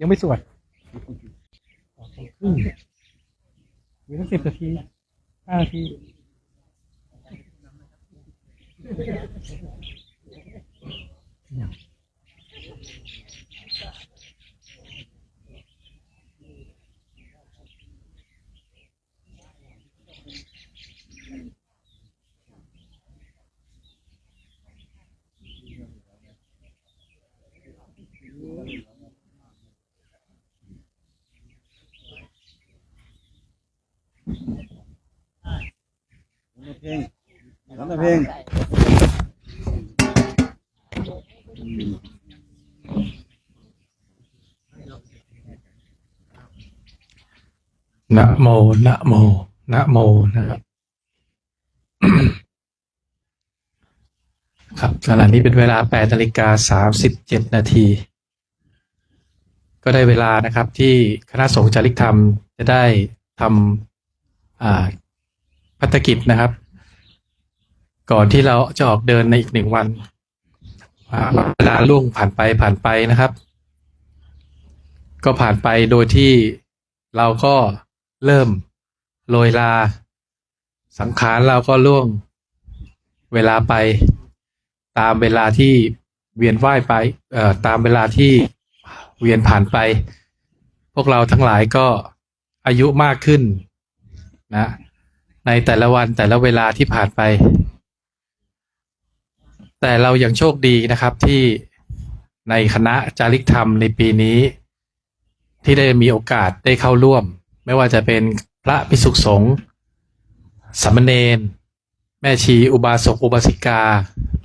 ยังไม่สวดครึ่งมีตั้ง10 นาที5 นาทีเพลงทำเพลงนะโมนะโมนะโมนะครับ ครับขณะนี้เป็นเวลา8:37 นาทีก็ได้เวลานะครับที่คณะสงฆ์จาริกธรรมจะได้ทำภัตกิจนะครับก่อนที่เราจะออกเดินในอีก1 วันเวลาล่วงผ่านไปนะครับก็ผ่านไปโดยที่เราก็เริ่มโรยลาสังขารเราก็ล่วงเวลาไปตามเวลาที่เวียนว่ายไปตามเวลาที่เวียนผ่านไปพวกเราทั้งหลายก็อายุมากขึ้นนะในแต่ละวันแต่ละเวลาที่ผ่านไปแต่เรายังโชคดีนะครับที่ในคณะจาริกธรรมในปีนี้ที่ได้มีโอกาสได้เข้าร่วมไม่ว่าจะเป็นพระภิกษุสงฆ์สามเณรแม่ชีอุบาสกอุบาสิกา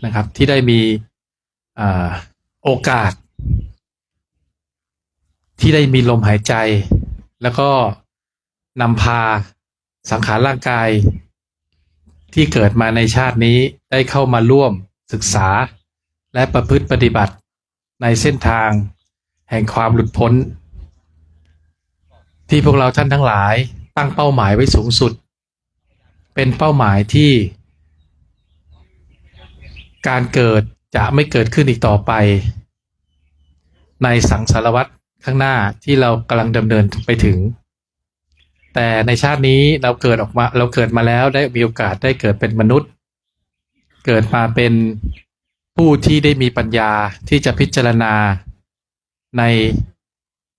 นะครับที่ได้มีโอกาสที่ได้มีลมหายใจแล้วก็นำพาสังขารร่างกายที่เกิดมาในชาตินี้ได้เข้ามาร่วมศึกษาและประพฤติปฏิบัติในเส้นทางแห่งความหลุดพ้นที่พวกเราท่านทั้งหลายตั้งเป้าหมายไว้สูงสุดเป็นเป้าหมายที่การเกิดจะไม่เกิดขึ้นอีกต่อไปในสังสารวัฏข้างหน้าที่เรากำลังดำเนินไปถึงแต่ในชาตินี้เราเกิดมาแล้วได้มีโอกาสได้เกิดเป็นมนุษย์เกิดมาเป็นผู้ที่ได้มีปัญญาที่จะพิจารณาใน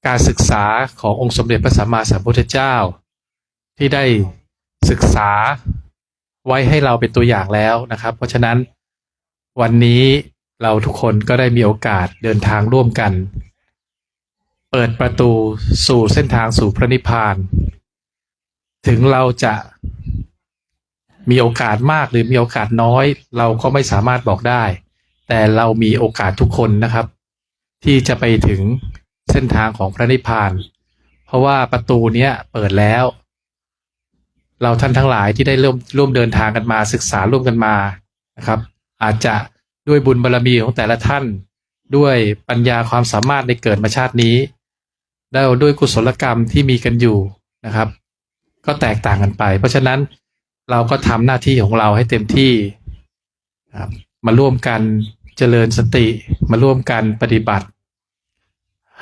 การศึกษาขององค์สมเด็จพระสัมมาสัมพุทธเจ้าที่ได้ศึกษาไว้ให้เราเป็นตัวอย่างแล้วนะครับเพราะฉะนั้นวันนี้เราทุกคนก็ได้มีโอกาสเดินทางร่วมกันเปิดประตูสู่เส้นทางสู่พระนิพพานถึงเราจะมีโอกาสมากหรือมีโอกาสน้อยเราก็ไม่สามารถบอกได้แต่เรามีโอกาสทุกคนนะครับที่จะไปถึงเส้นทางของพระนิพพานเพราะว่าประตูเนี้ยเปิดแล้วเราท่านทั้งหลายที่ได้ร่วมเดินทางกันมาศึกษาร่วมกันมานะครับอาจจะด้วยบุญบารมีของแต่ละท่านด้วยปัญญาความสามารถในเกิดมาชาตินี้แล้วด้วยกุศลกรรมที่มีกันอยู่นะครับก็แตกต่างกันไปเพราะฉะนั้นเราก็ทำหน้าที่ของเราให้เต็มที่มาร่วมกันเจริญสติมาร่วมกันปฏิบัติ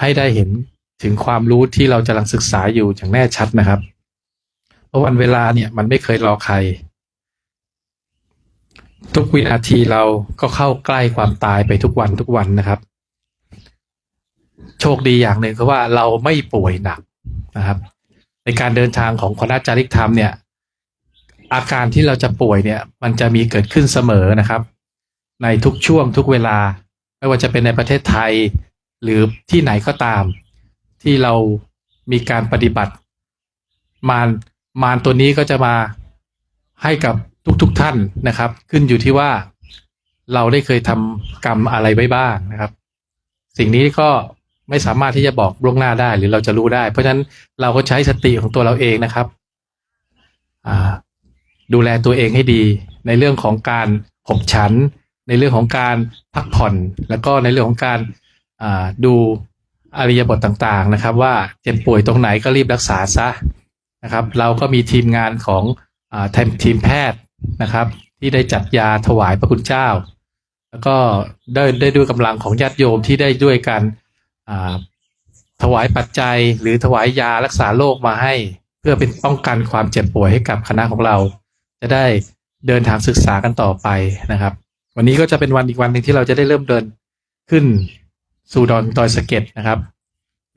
ให้ได้เห็นถึงความรู้ที่เรากำลังศึกษาอยู่อย่างแน่ชัดนะครับเพราะวันเวลาเนี่ยมันไม่เคยรอใครทุกวินาทีเราก็เข้าใกล้ความตายไปทุกวันนะครับโชคดีอย่างหนึ่งคือว่าเราไม่ป่วยหนักนะครับในการเดินทางของคณะจาริกธรรมเนี่ยอาการที่เราจะป่วยเนี่ยมันจะมีเกิดขึ้นเสมอนะครับในทุกช่วงทุกเวลาไม่ว่าจะเป็นในประเทศไทยหรือที่ไหนก็ตามที่เรามีการปฏิบัติมารตัวนี้ก็จะมาให้กับทุกท่านนะครับขึ้นอยู่ที่ว่าเราได้เคยทำกรรมอะไรไว้บ้างนะครับสิ่งนี้ก็ไม่สามารถที่จะบอกล่วงหน้าได้หรือเราจะรู้ได้เพราะฉะนั้นเราก็ใช้สติของตัวเราเองนะครับดูแลตัวเองให้ดีในเรื่องของการขบฉันในเรื่องของการพักผ่อนแล้วก็ในเรื่องของการดูอริยบทต่างๆนะครับว่าเจ็บป่วยตรงไหนก็รีบรักษาซะนะครับเราก็มีทีมงานของทีมแพทย์นะครับที่ได้จัดยาถวายพระคุณเจ้าแล้วก็ได้ด้วยกำลังของญาติโยมที่ได้ด้วยกัน ถวายปัจจัยหรือถวายยารักษาโรคมาให้ เพื่อเป็นป้องกันความเจ็บป่วยให้กับคณะของเรา จะได้เดินทางศึกษากันต่อไปนะครับ วันนี้ก็จะเป็นวันอีกวันหนึ่งที่เราจะได้เริ่มเดินขึ้นสู่ดอยสะเก็ดนะครับ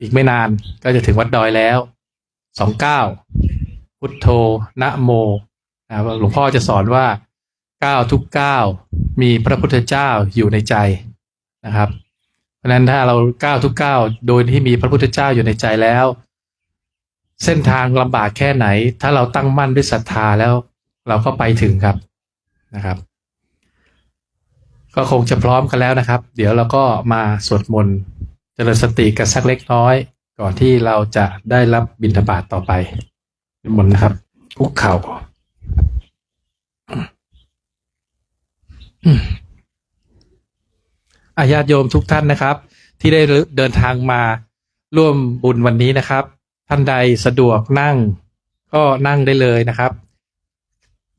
อีกไม่นานก็จะถึงวัดดอยแล้ว29พุทโธนะโมนะครับหลวงพ่อจะสอนว่าก้าวทุกก้าวมีพระพุทธเจ้าอยู่ในใจนะครับ เพราะฉะนั้นถ้าเราก้าวทุกก้าวโดยที่มีพระพุทธเจ้าอยู่ในใจแล้ว เส้นทางลำบากแค่ไหน ถ้าเราตั้งมั่นด้วยศรัทธาแล้วเราก็ไปถึงครับนะครับ ก็คงจะพร้อมกันแล้วนะครับ เดี๋ยวเราก็มาสวดมนต์เจริญสติกันสักเล็กน้อย ก่อนที่เราจะได้รับบิณฑบาตต่อไปนิมนต์นะครับคุกเข่าญาติโยมทุกท่านนะครับ ที่ได้เดินทางมาร่วมบุญวันนี้นะครับ ท่านใดสะดวกนั่งก็นั่งได้เลยนะครับ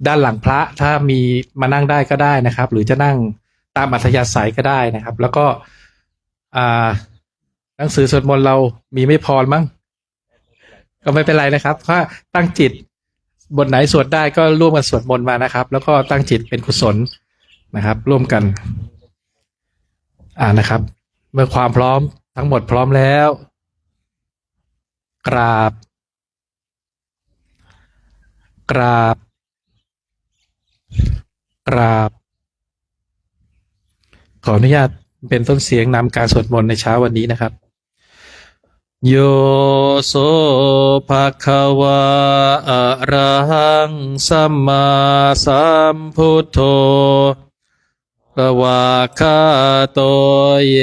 ด้านหลังพระถ้ามีมานั่งได้ก็ได้นะครับ หรือจะนั่งตามอัธยาศัยก็ได้นะครับ แล้วก็หนังสือสวดมนต์เรามีไม่พอมั้งก็ไม่เป็นไรนะครับถ้าตั้งจิตบทไหนสวดได้ก็ร่วมกันสวดมนต์มานะครับ แล้วก็ตั้งจิตเป็นกุศลนะครับ ร่วมกันนะครับ เมื่อความพร้อมทั้งหมดพร้อมแล้วกราบกราบกราบขออนุญาตเป็นต้นเสียงนำการสวดมนต์ในเช้าวันนี้นะครับโยโสภะคะวะอะระหังสัมมาสัมพุทโธระวาคาโตเย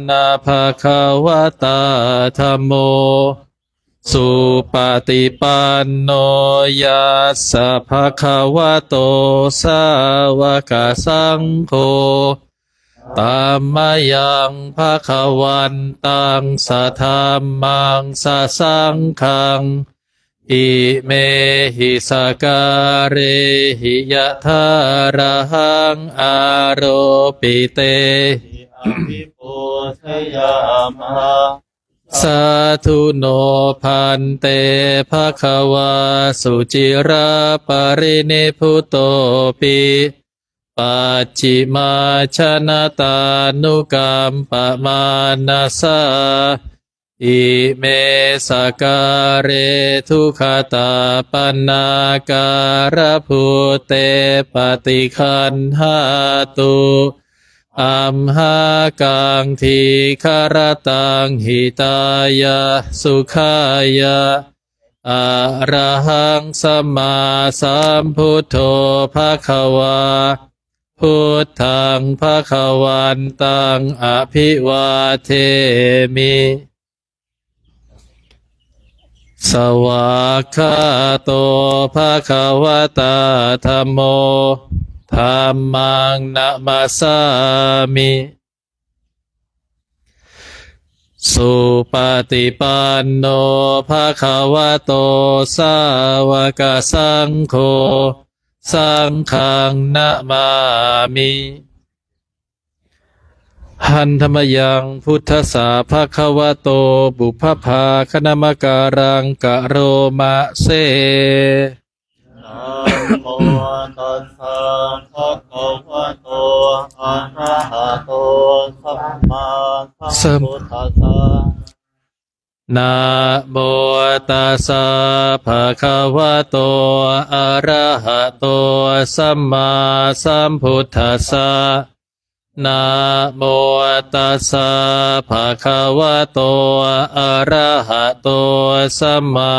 นะภะคะวะตาธัมโมสุปฏิปันโนยัสสะภะคะวะโตสาวกสังโฆตัมมายังภะคะวันตังสะธัมมังสะสังฆังอิเมหิสการเรหิยะทาระหังอาโรปิเตอภิปูชยามะสาธุโนพันเตภะคะวาสุจิราปรินิพุตโตปิปัจฉิมาชนะตานุกรรมปะมานาสาอิเมสการเรทุขตาปันนาการพุเตปฏิคันหาตุอัมหากังทีคารตังหิตายะสุขายะอะระหังสัมมาสัมพุทโธภะคะวาพุทธังภะคะวันตังอภิวาเทมิสวากขาโตภะคะวะตาธัมโมธัมมังนะมาสามิสุปฏิปันโนภะคะวะโตสาวกสังโฆสังฆังนะมามิหันธรรมยังพุทธสาภะคะวะโตบุพภาคณมการังกะโรมะเสนะโมตัสสะภะคะวะโตอะระหะโตสัมมาสัมพุทธัสสะนะโมตัสสะภะคะวะโตอะระหะโตสัมมาสัมพุทธัสสะนะโมตัสสะภะคะวะโตอะระหะโตสัมมา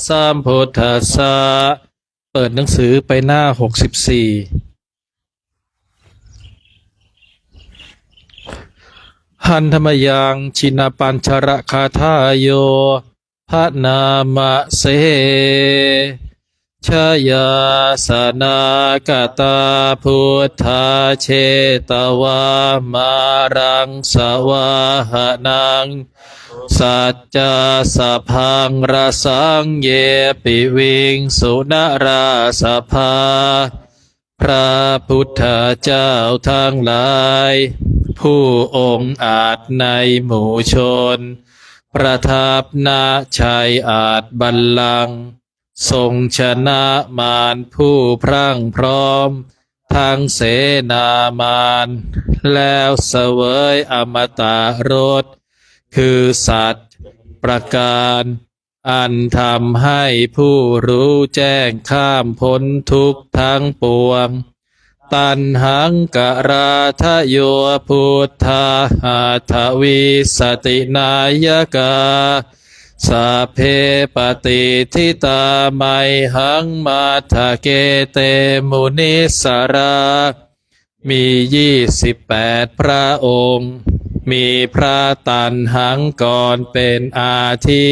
สัมพุทธัสสะเปิดหนังสือไปหน้า64หันธรรมยังชินปัญชระคาทายโยพระนามะเสชยาสนากตาพุทธาเชตวามารังสวาหนังสัจจะสะพังรสังเยปิวิงสุนราสภาพระพุทธเจ้าทั้งหลายผู้องค์อาจในหมู่ชน ประทับณชัยอาจบัลลังก์ทรงชนะมารผู้พรั่งพร้อมทั้งเสนามารแล้วเสวยอมตะรสคือสัตว์ประการอันทำให้ผู้รู้แจ้งข้ามพ้นทุกข์ทั้งปวงตัณหังกราทะโยพุทธาหาทวีสตินายกาสัพเพปฏิทิตาไมหังมาทะเกเตมุนิสรามี28พระองค์มีพระตัณหังกรเป็นอาทิ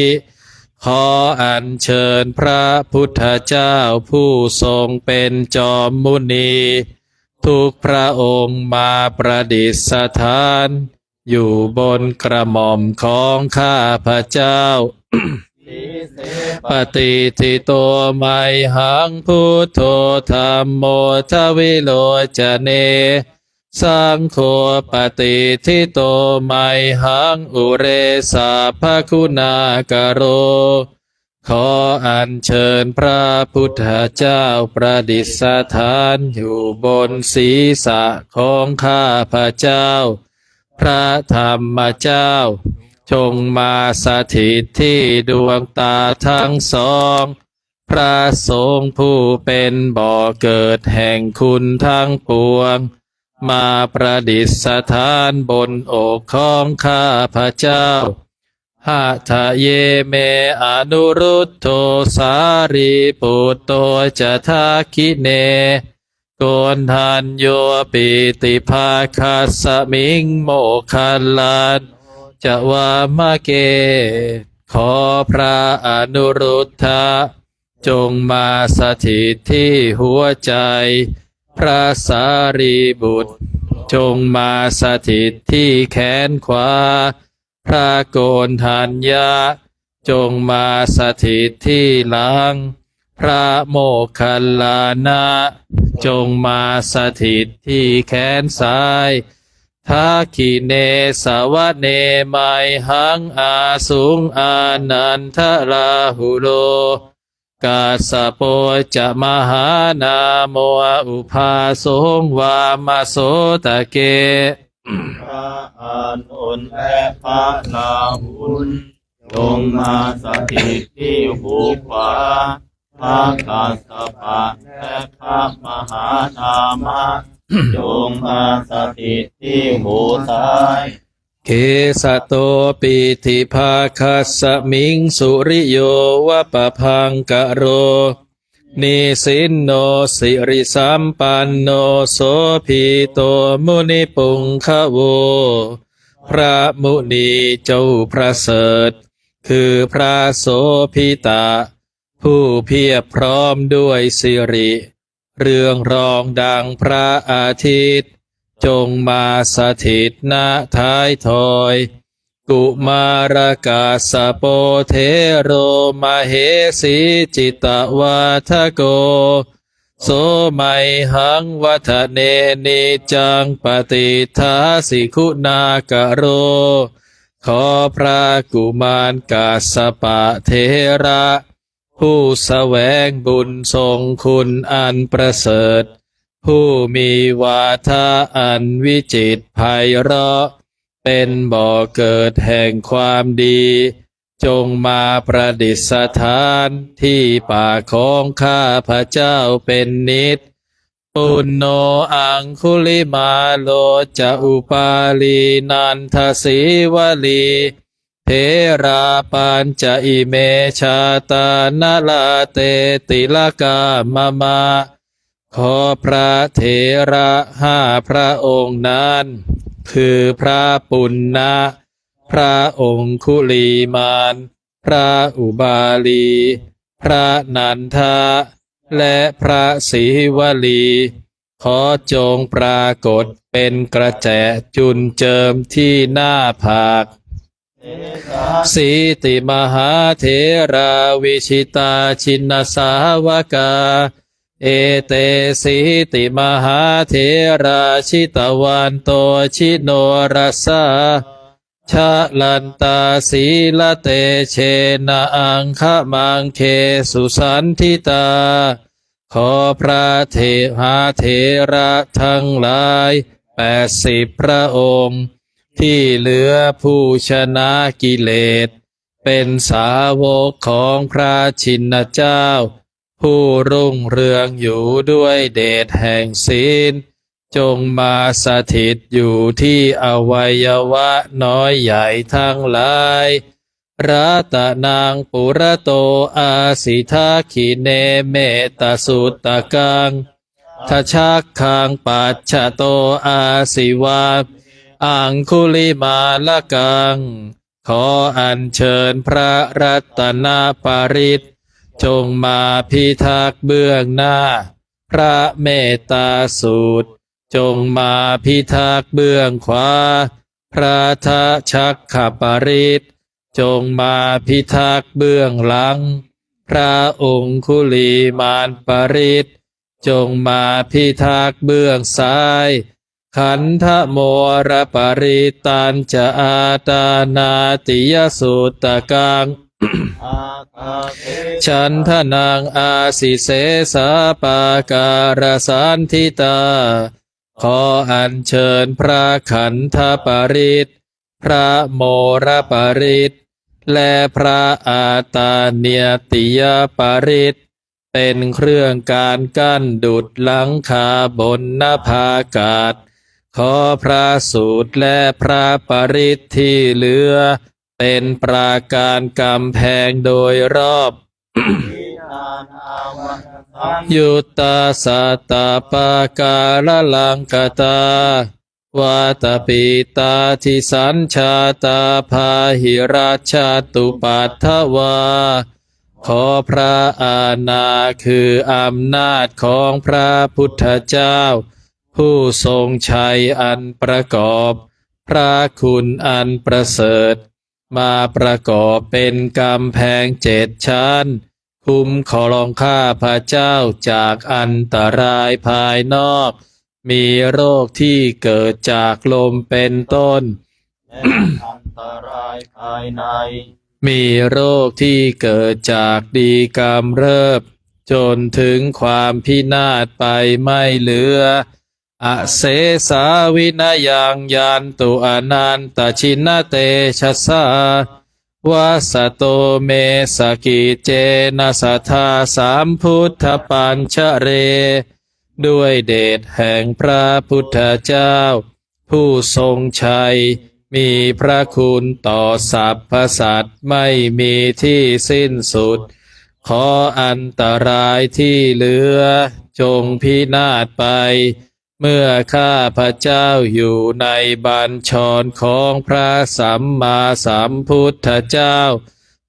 ขออัญเชิญพระพุทธเจ้าผู้ทรงเป็นจอมมุนีทุกพระองค์มาประดิษฐานอยู่บนกระหม่อมของข้าพระเจ้า ปฏิทิโตไมหังพุทโธธัมโมทวิโลจเนสังโฆปฏิทิโตไมหังอุเรสาภคุณากโรขออัญเชิญพระพุทธเจ้าประดิษฐานอยู่บนศีรษะของข้าพระเจ้าพระธรรมเจ้าจงมาสถิตที่ดวงตาทั้งสองพระสงฆ์ผู้เป็นบ่อเกิดแห่งคุณทั้งปวงมาประดิษฐานบนอกของข้าพระเจ้าหะทะเยเมอนุรุตโธสารีปุตโตจะทักขิเนโกนทันโยปิติภาคัสสมิงโมคคัลลานจะวามะเกขอพระอนุรุทธะจงมาสถิตที่หัวใจพระสารีบุตรจงมาสถิตที่แขนขวาพระโกนทัญญะจงมาสถิตที่หลังพระโมคคัลลานะจงมาสถิตที่แขนซ้ายทักขิเนสวะเนไมหังอาสุงอานันทราหุโลกาสโปจะมหานาโมอุภาสงวามโสตะเกพระอานุนและพระลาหุนจงมาสถิตที่หูขวาพระกัสสปะและพระมหานามะจงมาสถิตที่หูซ้ายเกสโตปิธิภาคัสสมิงสุริโยวะปะพังกะโรนิสินโนสิริสัมปันโนโสภิโตมุนิปุงคะโวพระมุนีเจ้าประเสริฐคือพระโสภิตะผู้เพียบพร้อมด้วยสิริเรืองรองดังพระอาทิตย์จงมาสถิตณท้ายถอยกุมารกาสโปเทโรมเหสีจิตวาทโกโสไมหังวัฒเนนิจังปฏิทาสิคุณากะโรขอพระกุมารกาสปะเทระผู้แสวงบุญทรงคุณอันประเสริฐผู้มีวาทะอันวิจิตรไพเราะเป็นบ่อเกิดแห่งความดีจงมาประดิษฐานที่ป่าของข้าพระเจ้าเป็นนิจปุณโญอังคุลิมาโลจะอุปาลีนันทสีวลีเทราปัญจะอิเมชาตานาลาเตติลกามะมาขอพระเถระ5พระองค์นั้นคือพระปุณณะพระองคุลีมานพระอุบาลีพระนันทะและพระศรีวลีขอจงปรากฏเป็นกระแจจุนเจิมที่หน้าผากสีติมหาเถราวิชิตาชินสาวกาเอเตสีติมหาเถราชิตวันโตชิโนรัสสา ชะลันตาสีละเตเชนะอังคะมังเคสุสันทิตาขอพระเถระทั้งหลาย80 พระองค์ที่เหลือผู้ชนะกิเลสเป็นสาวกของพระชินเจ้าผู้รุ่งเรืองอยู่ด้วยเดชแห่งศีลจงมาสถิตอยู่ที่อวัยวะน้อยใหญ่ทั้งหลายรัตนางปุระโตอาสิทาคิเนเมตสุตตะกังทชักขังปัจฉโตอาสิวาอังคุลิมาละกังขออัญเชิญพระรัตนปริตจงมาพิทักษ์เบื้องหน้าพระเมตตาสูตรจงมาพิทักษ์เบื้องขวาพระทชักขปริตจงมาพิทักษ์เบื้องหลังพระองคุลีมานปริตจงมาพิทักษ์เบื้องซ้ายขันธโมรปริตันจะอาตานาติยสุตตะกัง อาคาเท ฉันทนางอาสิเสสาปาการสันทิตาขออัญเชิญพระขันธปริตพระโมรปริตและพระอาตาเนียติยปริตเป็นเครื่องการกั้นดุจหลังคาบนนภากาศขอพระสูตรและพระปริตที่เหลือเป็นปราการกำแพงโดยรอบ วินานาวัสัง ยุตตาสัตตาปาการลังกตาวาตปิตาทิสัญชาตาพาหิราชาตุปัฏฐวาขอพระอาณาคืออำนาจของพระพุทธเจ้าผู้ทรงชัยอันประกอบพระคุณอันประเสริฐมาประกอบเป็นกำแพง7 ชั้นคุ้มครองข้าพระเจ้าจากอันตรายภายนอกมีโรคที่เกิดจากลมเป็นต้น และอันตรายภายใน มีโรคที่เกิดจากดีกำเริบจนถึงความพินาศไปไม่เหลืออเสสาวินายังยันตุอนันตชินเตชะสาวาสโตเมสกิเจนะสัทธาสามพุทธปัญชเรด้วยเดชแห่งพระพุทธเจ้าผู้ทรงชัยมีพระคุณต่อสรรพสัตว์ไม่มีที่สิ้นสุดขออันตรายที่เหลือจงพินาศไปเมื่อข้าพระเจ้าอยู่ในบัญชรของพระสัมมาสัมพุทธเจ้า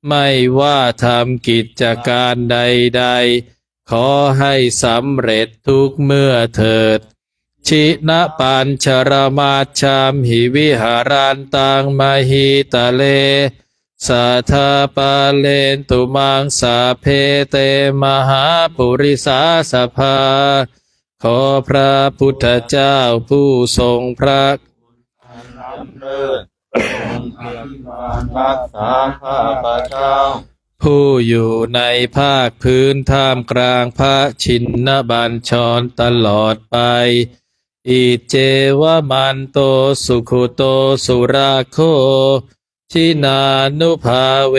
ไม่ว่าทำกิจการใดๆขอให้สำเร็จทุกเมื่อเถิดชินะปัญชรมาชามหิวิหารันตังมหิตะเลสัทธาปาเลนตุมังสาเพเตมหาปุริสาสภาขอพระพุทธเจ้าผู้ทรงพระ อันล้ำเลิศทรงอภิบาลรักษาข้าพเจ้า ผู้อยู่ในภาคพื้นท่ามกลางพระชินบัญชรตลอดไปอิเจวมันโตสุขุโตสุราโคชินานุภาเว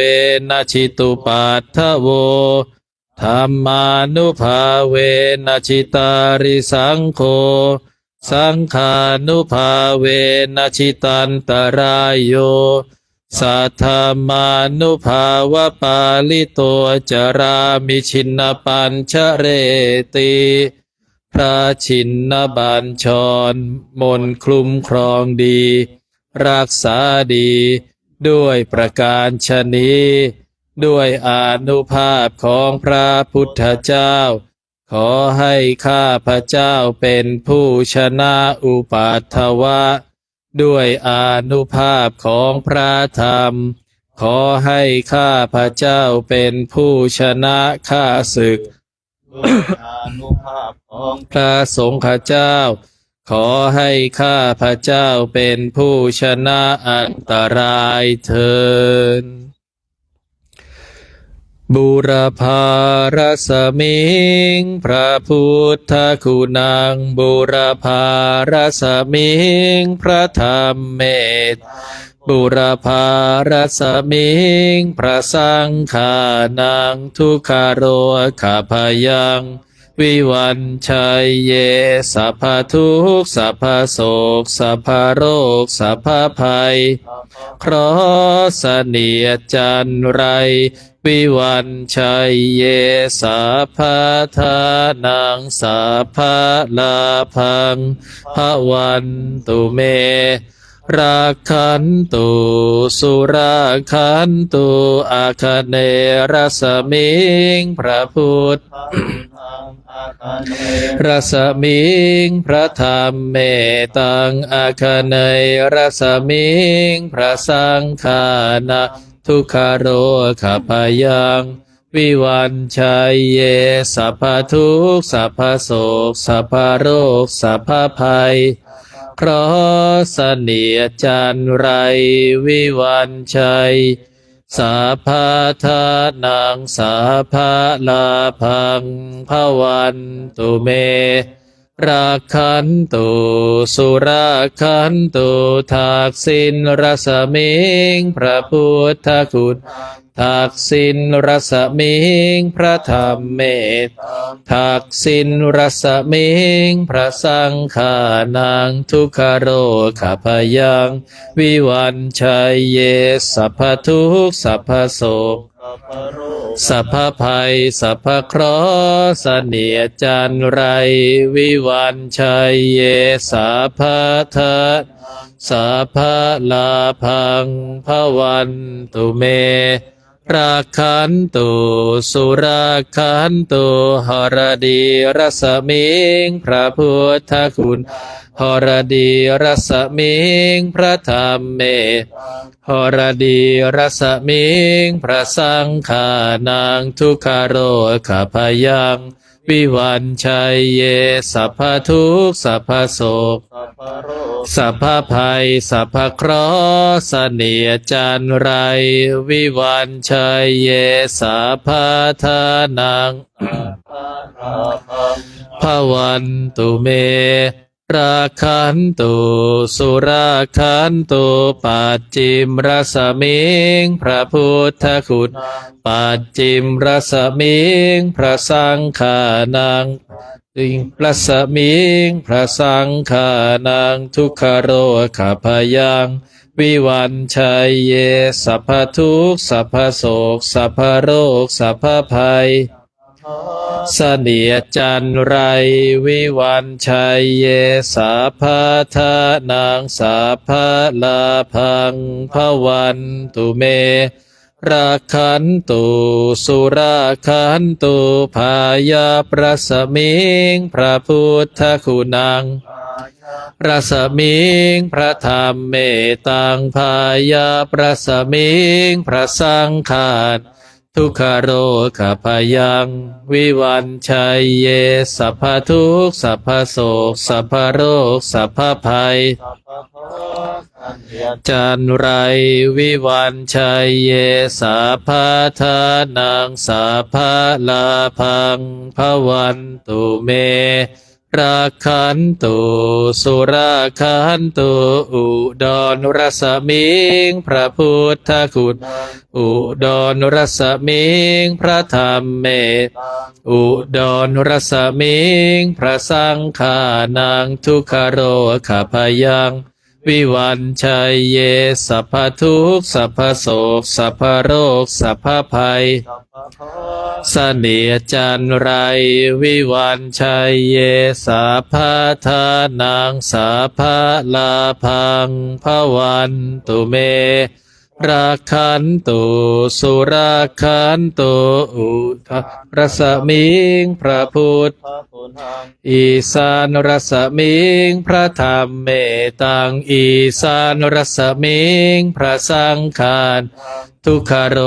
นะชิตุปัฏฐโวธรรมานุภาเวนะชิตาริสังโฆสังขานุภาเวนะชิตันตรายโยสัทธามานุภาวะปาลิโตจรามิชินปัญชเรติพระชินบัญชรมนต์คลุมครองดีรักษาดีด้วยประการชนี้ด้วยอานุภาพของพระพุทธเจ้าขอให้ข้าพระเจ้าเป็นผู้ชนะอุปัฏฐวะด้วยอานุภาพของพระธรรมขอให้ข้าพระเจ้าเป็นผู้ชนะข้าศึก ด้วยอานุภาพของ พระสงฆ์เจ้า ขอให้ข้าพระเจ้าเป็นผู้ชนะอันตรายเถิดบูรพารสมิงพระพุทธคุณังบูรพารสมิงพระธรรมเมตบูรพารสมิงพระสังฆานังทุกขโรขาพยัง วิวันชัยเยสัพพทุกข์สัพพโศกสัพพโรคสัพพภัยเคราะห์เสนียดจันไรวิวันชัยเยสัพพทานังสัพพลาภังภวันตุเมราคันตุสุราคันตุอาคเนรสมิงพระพุทธรสมิงพระธรรมเมตังอาคเนรสมิงพระสังฆานะทุกขโรขพยังวิวันชัยเยสัพพทุกข์สัพพโศกสัพพโรคสัพพภัยเคราะห์เสนียดจันไรวิวันชัยสัพพทานังสัพพลาภังภวันตุเมราคันตุสุราคันตุทักษิณรสมิงพระพุทธคุณทักษิณรสมิงพระธรรมเมตทักษิณรสมิงพระสังฆานังทุกขโรขพยังวิวันชัยเยสัพพทุกข์สัพพโศกสัพพภัยสัพพเคราะห์เสนียดจันไรวิวันชัยเยสัพพทัสสัพพลาภังภวันตุเมราคันตุสุราคันตุหรดีรสมิงพระพุทธคุณหรดีรสมิงพระธรรมเมตหรดีรสมิงพระสังฆานังทุกขโรขพยังวิวันชัยเยสัพพทุกข์สัพพโศกสัพพภัยสัพพเคราะห์เสนียดจันไรวิวันชัยเยสัพพทานังภวันตุเมราคันตุสุราคันตุปัจจิมรสมิงพระพุทธคุณปัจจิมรสมิงพระสังฆานังรสมิงพระสังฆานังทุกขโรขพยังวิวันชัยเยสัพพทุกข์สัพพโศกสัพพโรคสัพพภัยเสนียดจันไรวิวันชัยเยสัพพทานังสัพพลาภังภวันตุเมราคันตุสุราคันตุพายาประสมิงพระพุทธคุณังรสมิงพระธรรมเมตังพายาประสมิงพระสังฆาทุกขโรขพยังวิวันชัยเยสัพพทุกข์สัพพโศกสัพพโรคสัพพภัยจันไรวิวันชัยเยสัพพทานังสัพพลาภังภวันตุเมราคันตุสุราคันตุอุดรรสมิงพระพุทธคุณอุดรรสมิงพระธรรมเมตอุดรรสมิงพระสังฆานังทุกขโรขพยังวิวันชัยเยสัพพทุกข์สัพพโศกสัพพโรคสัพพภัยเสนียดจันไรวิวันชัยเยสัพพทานังสัพพลาภังภวันตุเมราคันตุสุราคันตุอุทรสมิงพระพุทธอีสานรสมิงพระธรรมเมตังอีสานรสมิงพระสังฆาทุกขโร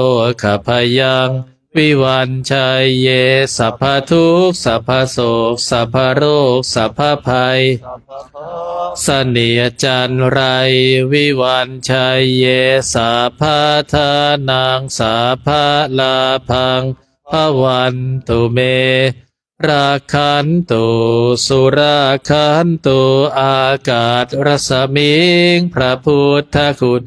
ขพยัง วิวันชัยเยสัพพทุกข์สัพพโศกสัพพโรคสัพพภัย สัพพะ เสนียจันไรวิวันชัยเยสัพพทานังสัพพลาพังภวันตุเมราคันตุสุราคันตุอากาศรสมิงพระพุทธคุณ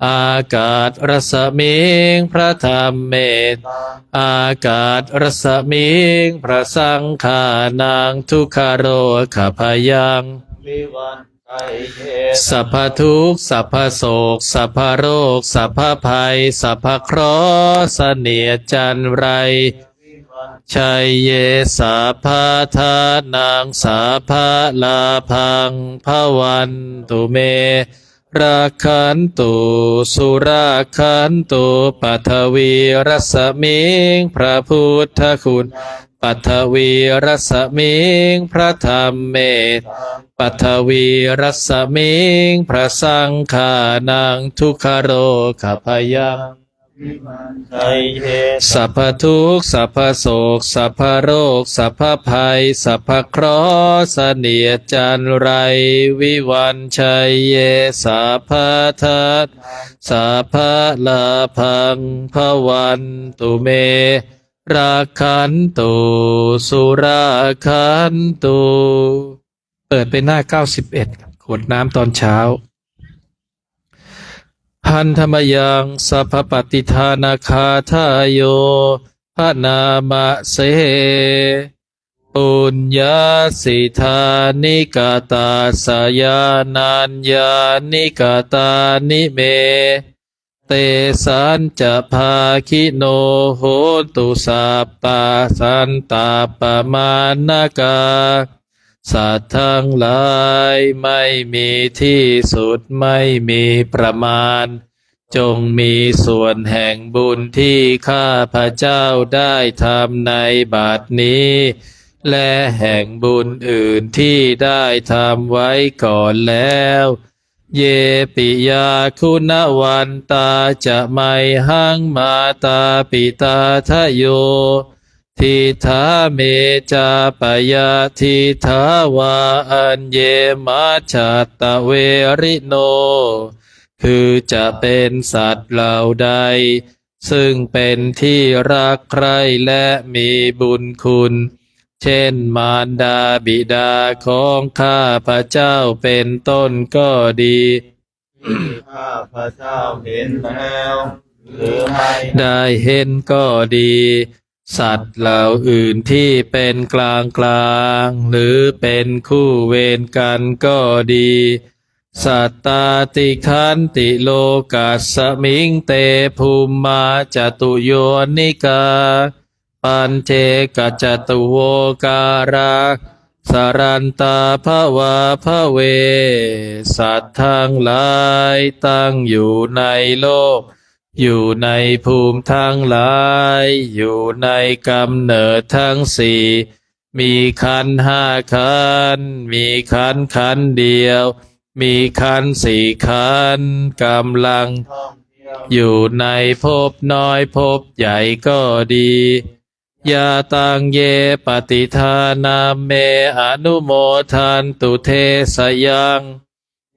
อากาศรสมิงพระธรรมเมตอากาศรสมิงพระสังฆานังทุกขโรคพยัง วิวันชัยเย สัพพทุกข์สัพพโศกสัพพโรคสัพพภัยสัพพเคราะห์เสนียดจันไร วิวัน ชัยเยสัพพทานังสัพพลาพังภวันตุเมราคันตุสุราคันตุปัทวีรสมิงพระพุทธคุณปัทวีรสมิงพระธรรมเมตปัทวีรสมิงพระสังฆานังทุกขโรคพยัง วิวันชัยเย สัพพทุกข์สัพพโศกสัพพโรคสัพพภัยสัพพเคราะห์เสนียดจันไรวิวันชัยเยสัพพทัตสัพพลาพังภวันตุเมราคันตุสุราคันตุเปิดไปหน้า91ครับขวดน้ำตอนเช้าพันธมยังสัพพปฏิทานาคาทายโยพระนามะเสปุญญาสิทานิกาตาสยานัญญานิกาตานิเมเตสันจะภาคิโนโหตุสัปปะสันตาปมานกาสัตว์ทั้งหลายไม่มีที่สุดไม่มีประมาณจงมีส่วนแห่งบุญที่ข้าพระเจ้าได้ทำในบัดนี้ และแห่งบุญอื่นที่ได้ทำไว้ก่อนแล้ว เยปิยาคุณวันตาจะไม่หังมาตาปิตาทะโยทิทาเมจาปยาทิทาวาอัญเยมัจฉาตะเวริโนคือจะเป็นสัตว์เหล่าใดซึ่งเป็นที่รักใคร่และมีบุญคุณเช่นมารดาบิดาของข้าพระเจ้าเป็นต้นก็ดี ที่ข้าพระเจ้าเห็นแล้วหรือไม่ ได้เห็นก็ดี สัตว์เหล่าอื่นที่เป็นกลางกลางหรือเป็นคู่เวรกันก็ดี สัตตาติขันติโลกัสสมิงเตภูมมาจตุโยนิกาปัญเจกจตุโวการาสารันตาภวาภเวสัตว์ทั้งหลายตั้งอยู่ในโลกอยู่ในภูมิทั้งหลายอยู่ในกำเนิดทั้งสี่มีขันธ์ห้าขันธ์มีขันธ์เดียวมีขันธ์สี่ขันธ์กำลัง ท่องเที่ยว อยู่ในภพน้อยภพใหญ่ก็ดียาตังเยปฏิทานาเมอนุโมทันตุเทสยัง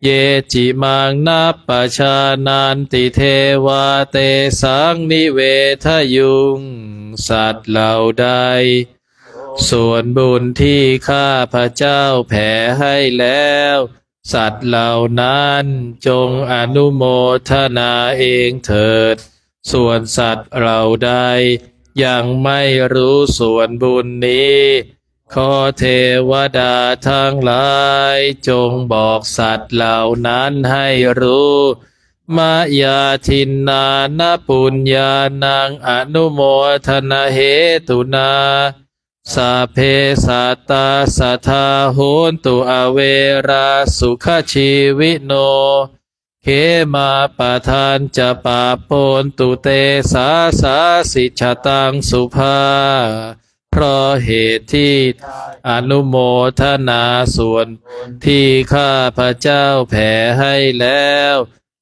เยจิมังนัปปชานันติเทวาเตสังนิเวทยุงสัตว์เหล่าใดส่วนบุญที่ข้าพระเจ้าแผ่ให้แล้วสัตว์เหล่านั้นจงอนุโมทนาเองเถิดส่วนสัตว์เหล่าใดยังไม่รู้ส่วนบุญนี้ขอเทวดาทั้งหลายจงบอกสัตว์เหล่านั้นให้รู้มายาทินนานปุญญานังอนุโมทนาเหตุนาสัพเพสัตตาสัทธาโหนตุอเวราสุขชีวิโนเขมาปะทานจะปาปนตุเตสาสาสิชตังสุภาเพราะเหตุที่อนุโมทนาส่วนที่ข้าพระเจ้าแผ่ให้แล้ว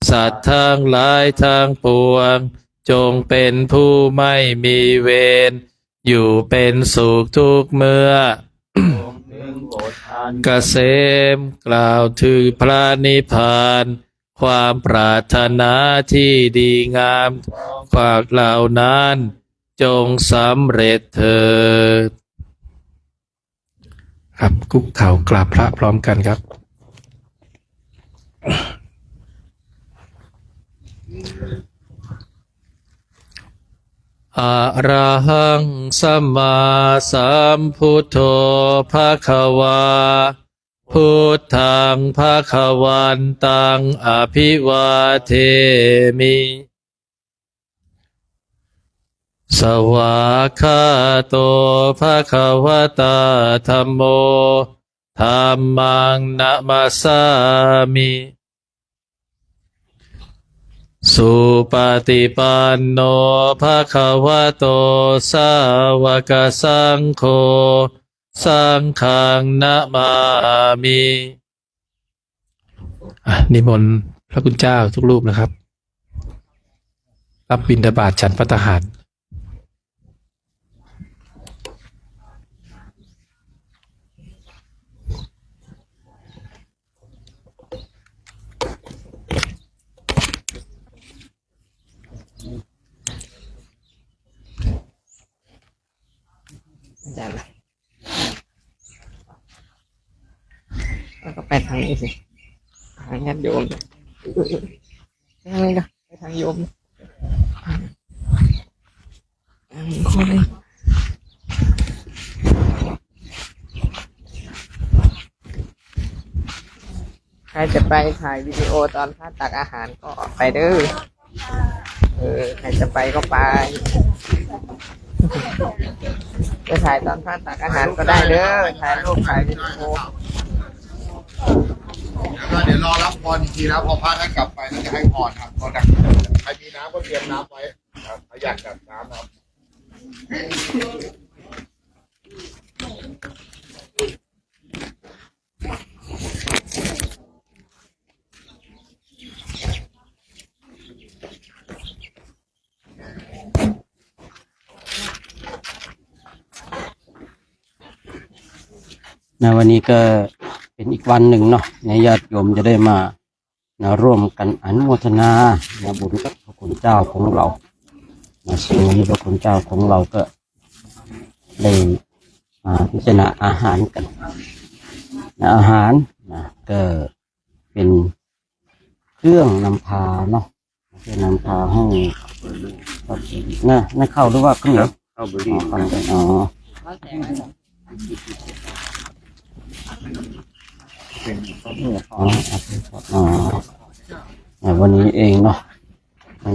สัตว์ทั้งหลายทั้งปวง จงเป็นผู้ไม่มีเวรอยู่เป็นสุขทุกเมื่อ ถึงบทอัน เกษมกล่าวถึงพระนิพพาน ความปรารถนาที่ดีงามฝากเหล่านั้นจงสำเร็จเถิดครับคุกเข่ากราบพระพร้อมกันครับ อะระหังสัมมาสัมพุทโธภะคะวาพุทธังภะคะวันตังอภิวาเทมิ สวากขาโตภะคะวะตาธัมโมธัมมังนะมัสสามิ สุปฏิปันโนภะคะวะโตสาวกสังโฆสังฆังนะมามินิมนต์พระคุณเจ้าทุกรูปนะครับ รับบิณฑบาตฉันภัตตาหารได้ไหมแล้วก็ไปทางนี้สิทางญาติโยมทางนี้ก็ไปทางโยมคนนึงใครจะไปถ่ายวิดีโอตอนพระตักอาหารก็ไปเด้อใครจะไปก็ไปจะถ่ายตอนพระตักอาหารก็ได้เด้อถ่ายรูปถ่ายวิดีโอ แล้วก็เดี๋ยวรอรับพรอีกทีนะพอพระท่านกลับไปท่านจะให้พรครับพอดักใครมีน้ำก็เตรียมน้ำไว้ครับใครอยากจัดน้ำครับ วันนี้ก็เป็นอีกวันหนึ่งเนาะในญาติโยมจะได้มาร่วมกันอนุโมทนาบุญกับพระคุณเจ้าของเราซึ่งวันนี้พระคุณเจ้าของเราก็ได้พิจารณาอาหารกันอาหารก็เป็นเครื่องนำพาเนาะเครื่องนำพาให้น่าเข้าหรือว่าข้าวเหนียวข้าวบุรีวันนี้เองเนาะ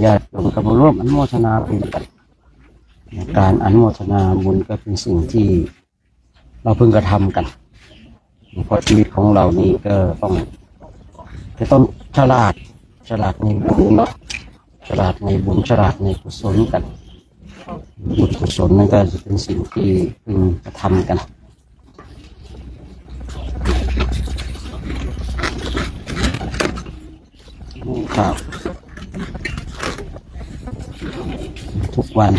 ญาติโยมก็มาร่วมอนุโมทนาบุญกันการอนุโมทนาบุญก็เป็นสิ่งที่เราเพิ่งกระทำกันเพราะชีวิตของเรานี่ก็ต้องฉลาดในบุญเนาะฉลาดในบุญฉลาดในกุศลกันบุญกุศลนั่นก็จะเป็นสิ่งที่เพิ่งกระทำกันครับทุกวัน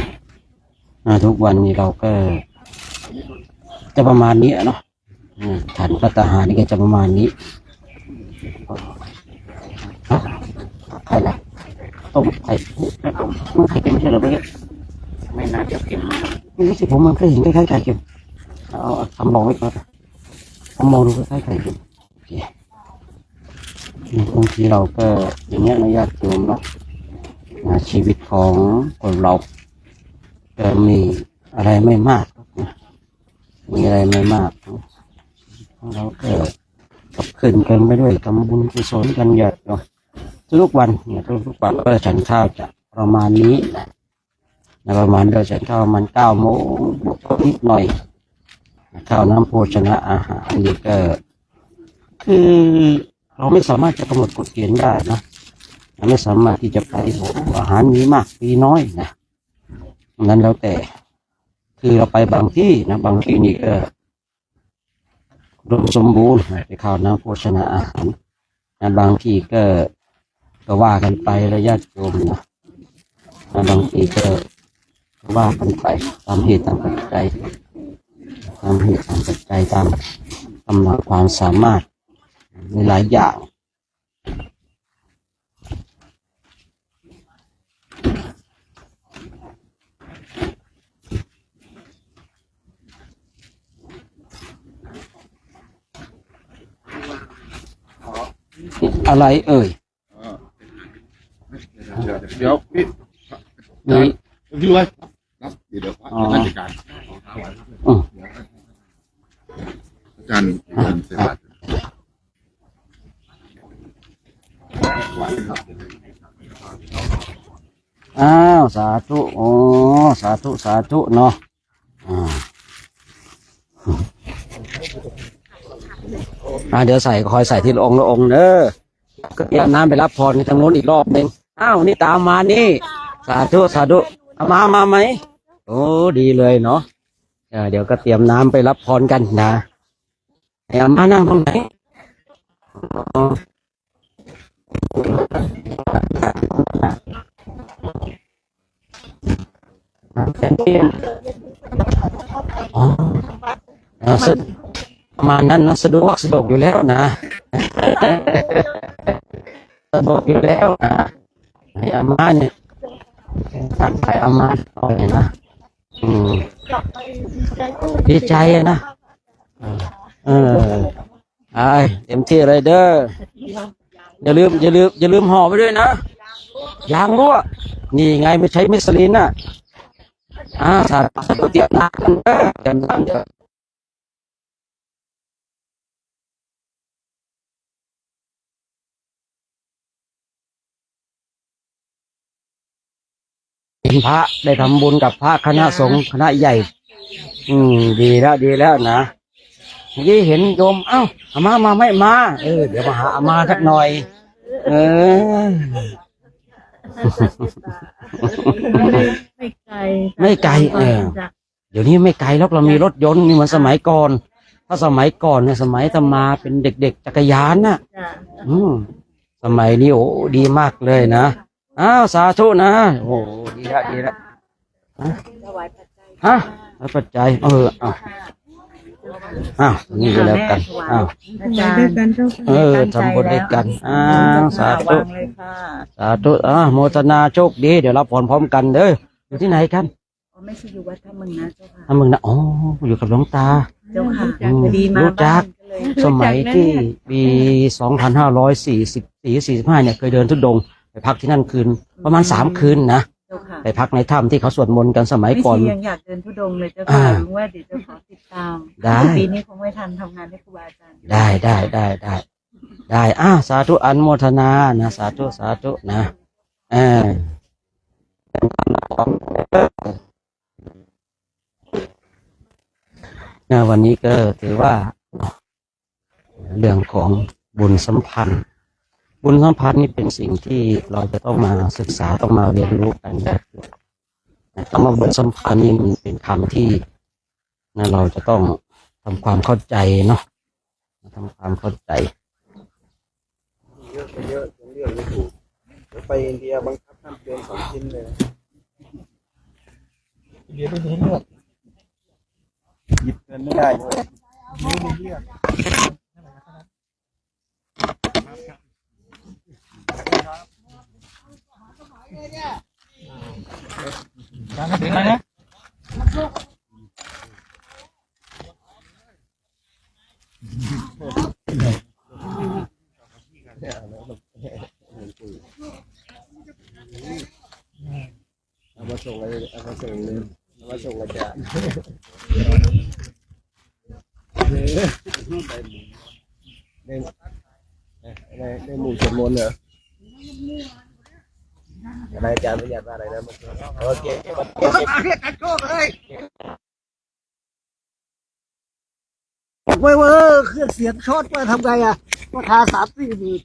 นี้เราก็จะประมาณนี้เนาะฉันภัตตาหารนี่ก็จะประมาณนี้ใครล่ะต้มไข่มันไข่เค็มไม่ใช่หรือไม่น่าจะเค็มไม่รู้สิผมมันเคยเห็นคล้ายๆไข่เค็มเอาทำมองไว้ก่อนทำมองดูคล้ายๆไข่เค็มโอเคบางทีเราก็อย่างเงี้ยนะญาติโยมเนาะชีวิตของคนเราก็มีอะไรไม่มากมีอะไรไม่มากเราก็ขับขึ้นกันไปด้วยทำบุญกุศลกันเยอะเนาะทุกวันทุกวันก็ฉันข้าวจะประมาณนี้นะประมาณเราฉันข้าวมัน9 โมงนิดหน่อยข้าวน้ำโภชนะอาหารนี่ก็คือเราไม่สามารถจะกำหนดกฎเกณฑ์ได้นะไม่สามารถที่จะไปอาหารมีมากมีน้อยนะนั้นแล้วแต่คือเราไปบางที่นะบางที่นี่ก็รวมสมบูรณ์ไปข้าวน้ำโภชนะอาหารนะบางที่ก็ว่ากันไประยะโยมนะ บางทีก็ว่ากันไปตามเหตุตามปัจจัยตามเหตุตามปัจจัยตามกำลังความสามารถในหลายอย่างอะไรเอ่ย เดี๋ยวพี่ นี่ พี่รวยรับเดี๋ยวราชการอาจารย์เสร็จแล้ว อ้าวสาธุโอ้สาธุสาธุเนาะเดี๋ยวใส่คอยใส่ทีละองค์ละองค์เด้อก็เตรียมน้ำไปรับพรในทางโน้นอีกรอบหนึ่งอ้าวนี่ตามมานี่สาธุสาธุเอามาไหมโอ้ดีเลยเนาะเดี๋ยวก็เตรียมน้ำไปรับพรกันนะให้อามานั่งตรงไหนประมาณนั้นนะสะดวกอยู่แล้วนะสะดวกอยู่แล้วนะให้อามาเนี่ยตั้งใจอามาหน่อยนะดีใจนะเต็มที่เลยเด้ออย่าลืมห่อไปด้วยนะยางรั่วนี่ไงไม่ใช้มิสลินน่ะสาธุเตรียมน้ำกันเด้อเตรียมน้ำเด้อเป็นพระได้ทำบุญกับพระคณะสงฆ์คณะใหญ่ดีแล้วนะเมื่อกี้เห็นโยมอามาไม่มาเดี๋ยวมาหาอามาสักหน่อยไม่ไกลเดี๋ยวนี้ไม่ไกลแล้วเรามีรถยนต์นี่เหมือนสมัยก่อนถ้าสมัยก่อนเนี่ยสมัยตมาเป็นเด็กๆจักรยานน่ะสมัยนี้โอ้ดีมากเลยนะสาธุนะโอ้ดีละปัจจัยนี่ก็แล้วกันทำบุญด้วยกันสาธุโมทนาโชคดีเดี๋ยวรับพรพร้อมกันเด้ออยู่ที่ไหนกันไม่ใช่อยู่วัดท่ามึงนะเจ้าค่ะท่ามึงนะอยู่กับหลวงตาเจ้าค่ะดีมากรู้จักสมัยที่ปี2545เนี่ยเคยเดินทุดงไปพักที่นั่นคืนประมาณ3 คืนนะไปพักในถ้ำที่เขาสวดมนต์กันสมัยก่อนยังอยากเดินทุดงเลยเจ้าค่ะรู้ว่าเดี๋ยวจะขอติดตามปีนี้คงไม่ทันทำงานให้ครูบาอาจารย์ได้สาธุอนุโมทนานะสาธุนะวันนี้ก็ถือว่าเรื่องของบุญสัมพันธ์นี่เป็นสิ่งที่เราจะต้องมาศึกษาต้องมาเรียนรู้กันคำว่าบุญสัมพันธ์นี่มันเป็นคำที่เราจะต้องทำความเข้าใจเนาะทำความเข้าใจเรื่องไม่ถูกไปอินเดียบังคับห้ามเกิน2 ชิ้นเลยอินเดียไม่มีเลือกหยิบเงินไม่ได้ด้วยไม่มีเลือกถึงไหนนะเอามาส่งเลยเอามาส่งอาจารย์ในหมู่สวดมนต์เหรออะไรอาจารย์ประหยัดว่าอะไรนะมันโอเคเรียกกันโชคเลยเว้ยเครื่องเสียงช็อตว่าทำไงราคา3-4 หมื่น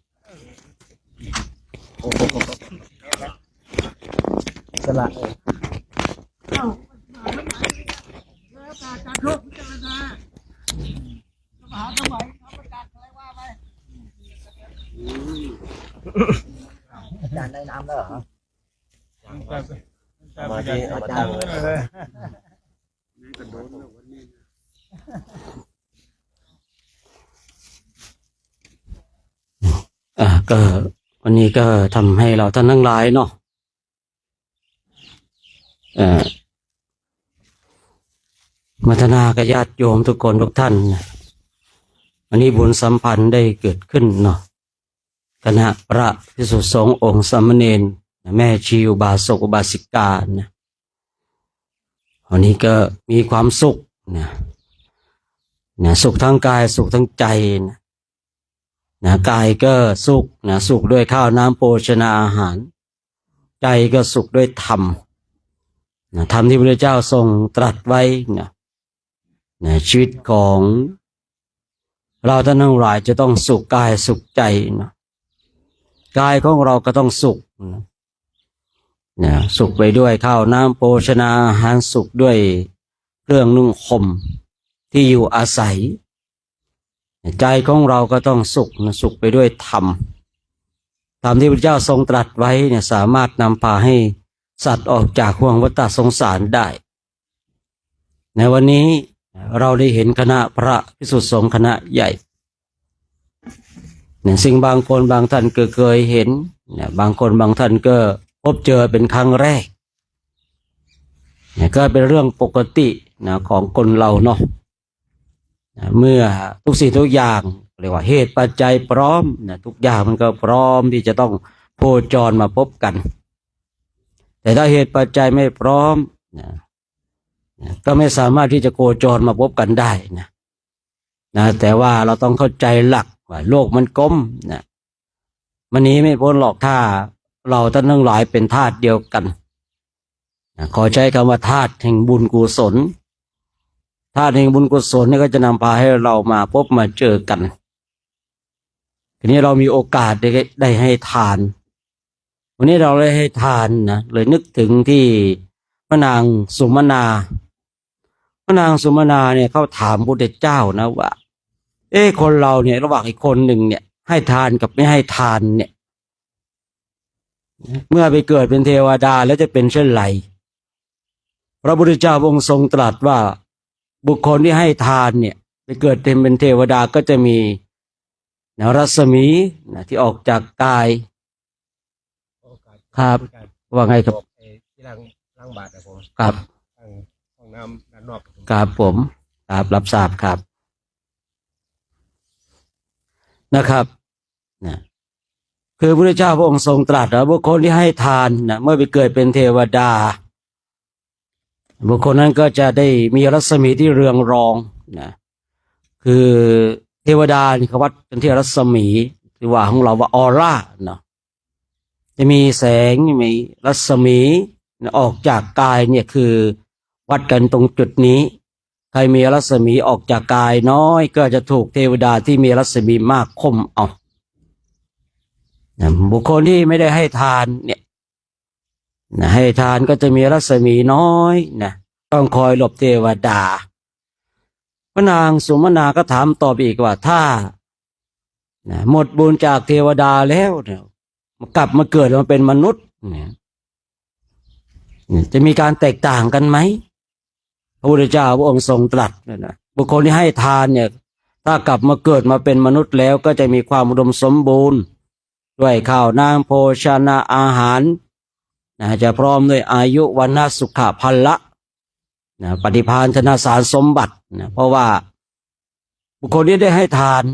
สละเลยแล้วแต่การโชคพิจารณามหาสมัยเขาประกาศอะไรว่าไปอาจารย์ได้น้ำแล้วเหรอ ธิเอามาตั้งเลย ก็วันนี้ก็ทำให้เราท่านทั้งหลายเนาะมัทนากับญาติโยมทุกคนทุกท่านนะวันนี้บุญสัมพันธ์ได้เกิดขึ้นเนาะคณะพระภิกษุสงฆ์องค์สามเณรแม่ชีอุบาสกอุบาสิกานะวันนี้ก็มีความสุขนะสุขทั้งกายสุขทั้งใจนะกายก็สุขนะสุขด้วยข้าวน้ำโภชนาอาหารใจก็สุขด้วยธรรมนะธรรมที่พระพุทธเจ้าทรงตรัสไว้นะชีวิตของเราท่านทั้งหลายจะต้องสุขกายสุขใจนะกายของเราก็ต้องสุขนะสุขไปด้วยข้าวน้ำโภชนาอาหารสุขด้วยเครื่องนุ่งห่มที่อยู่อาศัยใจของเราก็ต้องสุขนะสุขไปด้วยธรรมที่พระเจ้าทรงตรัสไว้เนี่ยสามารถนำพาให้สัตว์ออกจากห่วงวัฏสงสารได้ในวันนี้เราได้เห็นคณะพระภิกษุสงฆ์คณะใหญ่เนี่ยสิ่งบางคนบางท่านก็เคยเห็นเนี่ยบางคนบางท่านก็พบเจอเป็นครั้งแรกเนี่ยก็เป็นเรื่องปกตินะของคนเราเนาะเมื่อทุกสิ่งทุกอย่างเรียกว่าเหตุปัจจัยพร้อมนะทุกอย่างมันก็พร้อมที่จะต้องโคจรมาพบกันแต่ถ้าเหตุปัจจัยไม่พร้อมนะก็ไม่สามารถที่จะโคจรมาพบกันได้นะแต่ว่าเราต้องเข้าใจหลักว่าโลกมันกลมนะมันหนีไม่พ้นหรอกถ้าเราท่านทั้งหลายเป็นธาตุเดียวกันนะขอใช้คำว่าธาตุแห่งบุญกุศลธาตุแห่งบุญกุศลนี่ก็จะนำพาให้เรามาพบมาเจอกันทีนี้เรามีโอกาสได้ให้ทานวันนี้เราได้ให้ทานนะเลยนึกถึงที่พระนางสุมนาเนี่ยเขาถามพระพุทธเจ้านะว่าคนเราเนี่ยระหว่างอีกคนหนึ่งเนี่ยให้ทานกับไม่ให้ทานเนี่ยเมื่อไปเกิดเป็นเทวดาแล้วจะเป็นเช่นไรพระพุทธเจ้าองค์ทรงตรัสว่าบุคคลที่ให้ทานเนี่ยไปเกิดเป็นเทวดาก็จะมีรัศมีที่ออกจากกายครับว่าไงครับที่ล้างบาตรนะผม ครับ ห้องน้ำด้านนอก ครับผมครับรับทราบครับนะครับนะคือพระพุทธเจ้าพระองค์ทรงตรัสว่าบุคคลที่ให้ทานนะเมื่อไปเกิดเป็นเทวดาบุคคลนั้นก็จะได้มีรัศมีที่เรืองรองนะคือเทวดานี่เขาวัดกันที่รัศมีที่ว่าของเราว่าออร่าเนาะจะมีแสงมีรัศมีออกจากกายเนี่ยคือวัดกันตรงจุดนี้ใครมีรัศมีออกจากกายน้อยก็จะถูกเทวดาที่มีรัศมีมากข่มเอาบุคคลที่ไม่ได้ให้ทานเนี่ยให้ทานก็จะมีรัศมีน้อยนะต้องคอยหลบเทวดาพระนางสุมนาก็ถามตอบอีกว่าถ้าหมดบุญจากเทวดาแล้วเนี่ยกลับมาเกิดมาเป็นมนุษย์เนี่ยจะมีการแตกต่างกันไหมพระพุทธเจ้าพระองค์ทรงตรัสนะบุคคลที่ให้ทานเนี่ยถ้ากลับมาเกิดมาเป็นมนุษย์แล้วก็จะมีความอุดมสมบูรณ์ด้วยข้าวน้ำโภชนาอาหารจะพร้อมด้วยอายุวันนะสุขะพละปฏิภาณธนสารสมบัติเพราะว่าบุคคลที่ได้ให้ทาน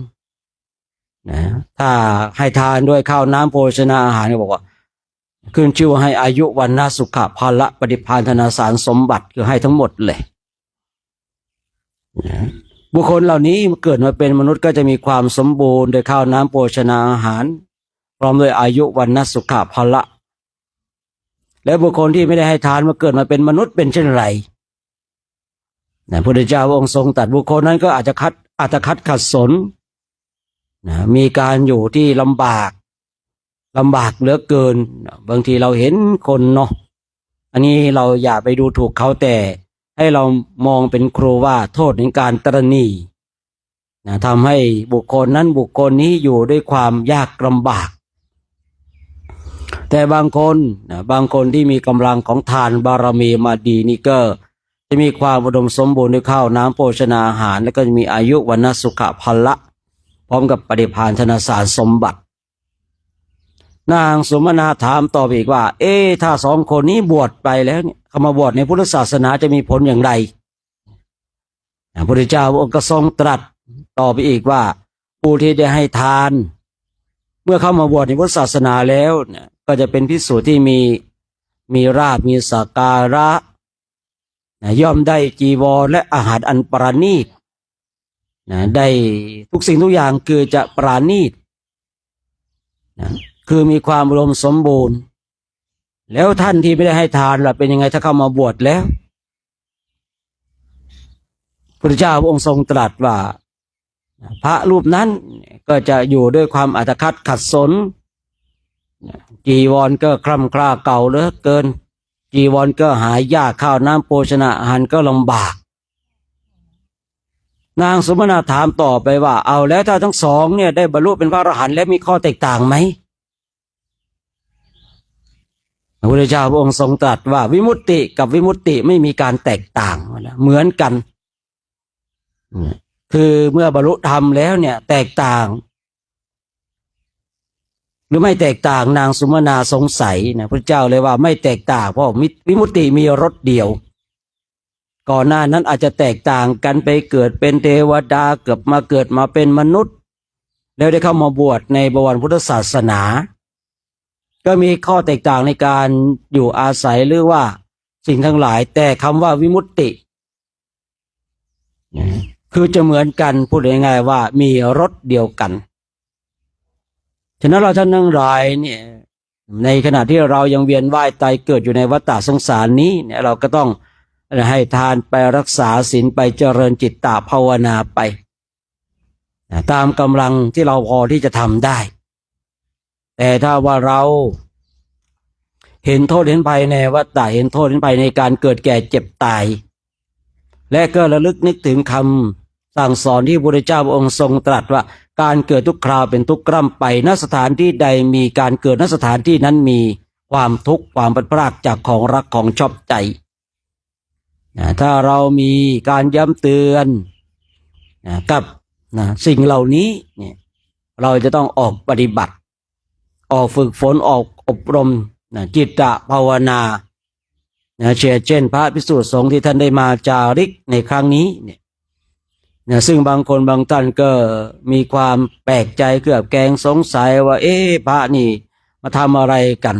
ถ้าให้ทานด้วยข้าวน้ำโภชนาอาหารเขาบอกว่าขึ้นชื่อว่าให้อายุวันนะสุขะพละปฏิภาณธนสารสมบัติคือให้ทั้งหมดเลยบุคคลเหล่านี้เกิดมาเป็นมนุษย์ก็จะมีความสมบูรณ์โดยข้าวน้ำโภชนาอาหารพร้อมด้วยอายุวันนะสุขะพละและบุคคลที่ไม่ได้ให้ทานมาเกิดมาเป็นมนุษย์เป็นเช่นไรพระพุทธเจ้าองค์ทรงตรัสบุคคลนั้นก็อาจจะขัดสนมีการอยู่ที่ลำบากเหลือเกินบางทีเราเห็นคนเนาะอันนี้เราอย่าไปดูถูกเขาแต่ให้เรามองเป็นครูว่าโทษในการตระหนี่ทำให้บุคคลนั้นบุคคลนี้อยู่ด้วยความยากลำบากแต่ แต่บางคนที่มีกำลังของทานบารมีมาดีนี่ก็จะมีความอุดมสมบูรณ์ด้วยข้าวน้ำโภชนาอาหารและก็จะมีอายุวันนะสุขะพละพร้อมกับปฏิภาณธนสารสมบัตินางสุมนาถามต่อไปอีกว่าถ้าสองคนนี้บวชไปแล้วเนี่ยเขามาบวชในพุทธศาสนาจะมีผลอย่างไรพระพุทธเจ้าพระองค์ก็ทรงตรัสต่อไปอีกว่าผู้ที่ได้ให้ทานเมื่อเข้ามาบวชในพุทธศาสนาแล้วเนี่ยก็จะเป็นภิกษุที่มีราภมีสักการะย่อมได้จีวรและอาหารอันประณีตได้ทุกสิ่งทุกอย่างคือจะประณีตคือมีความอุดมสมบูรณ์แล้วท่านที่ไม่ได้ให้ทานล่ะเป็นยังไงถ้าเข้ามาบวชแล้วพระเจ้าพระองค์ทรงตรัสว่าพระรูปนั้นก็จะอยู่ด้วยความอัตคัดขัดสนจีวรก็คร่ำคร่าเก่าเหลือเกินจีวรก็หายากข้าวน้ำโภชนาอาหารก็ลำบากนางสุมนาถามต่อไปว่าเอาแล้วถ้าทั้งสองเนี่ยได้บรรลุเป็นพระอรหันต์แล้วมีข้อแตกต่างไหมพระพุทธเจ้าพระองค์ทรงตรัสว่าวิมุตติกับวิมุตติไม่มีการแตกต่างเหมือนกันคือเมื่อบรรลุธรรมแล้วเนี่ยแตกต่างหรือไม่แตกต่างนางสุมนาสงสัยนะพระเจ้าเลยว่าไม่แตกต่างเพราะวิมุตติมีรสเดียวก่อนหน้านั้นอาจจะแตกต่างกันไปเกิดเป็นเทวดาเกิดมาเป็นมนุษย์แล้วได้เข้ามาบวชในบวรพุทธศาสนาก็มีข้อแตกต่างในการอยู่อาศัยหรือว่าสิ่งทั้งหลายแต่คำว่าวิมุตติคือจะเหมือนกันพูดง่ายๆว่ามีรสเดียวกันฉะนั้นเราท่านทั้งหลายเนี่ยในขณะที่เรายังเวียนว่ายตายเกิดอยู่ในวัฏฏะสงสารนี้เนี่ยเราก็ต้องให้ทานไปรักษาศีลไปเจริญจิตตภาวนาไปตามกำลังที่เราพอที่จะทำได้แต่ถ้าว่าเราเห็นโทษเห็นภัยในวัฏฏะเห็นโทษเห็นภัยในการเกิดแก่เจ็บตายและก็ระลึกนึกถึงคำสั่งสอนที่พระพุทธเจ้าพระองค์ทรงตรัสว่าการเกิดทุกคราวเป็นทุกข์กร่ำไปณสถานที่ใดมีการเกิดณสถานที่นั้นมีความทุกข์ความพลัดพรากจากของรักของชอบใจถ้าเรามีการย้ำเตือนกับสิ่งเหล่านี้เนี่ยเราจะต้องออกปฏิบัติออกฝึกฝนออกอบรมจิตตภาวนาเช่นพระภิกษุสงฆ์ที่ท่านได้มาจาริกในครั้งนี้เนี่ยซึ่งบางคนบางท่านก็มีความแปลกใจเกือบแกงสงสัยว่าพระนี่มาทำอะไรกัน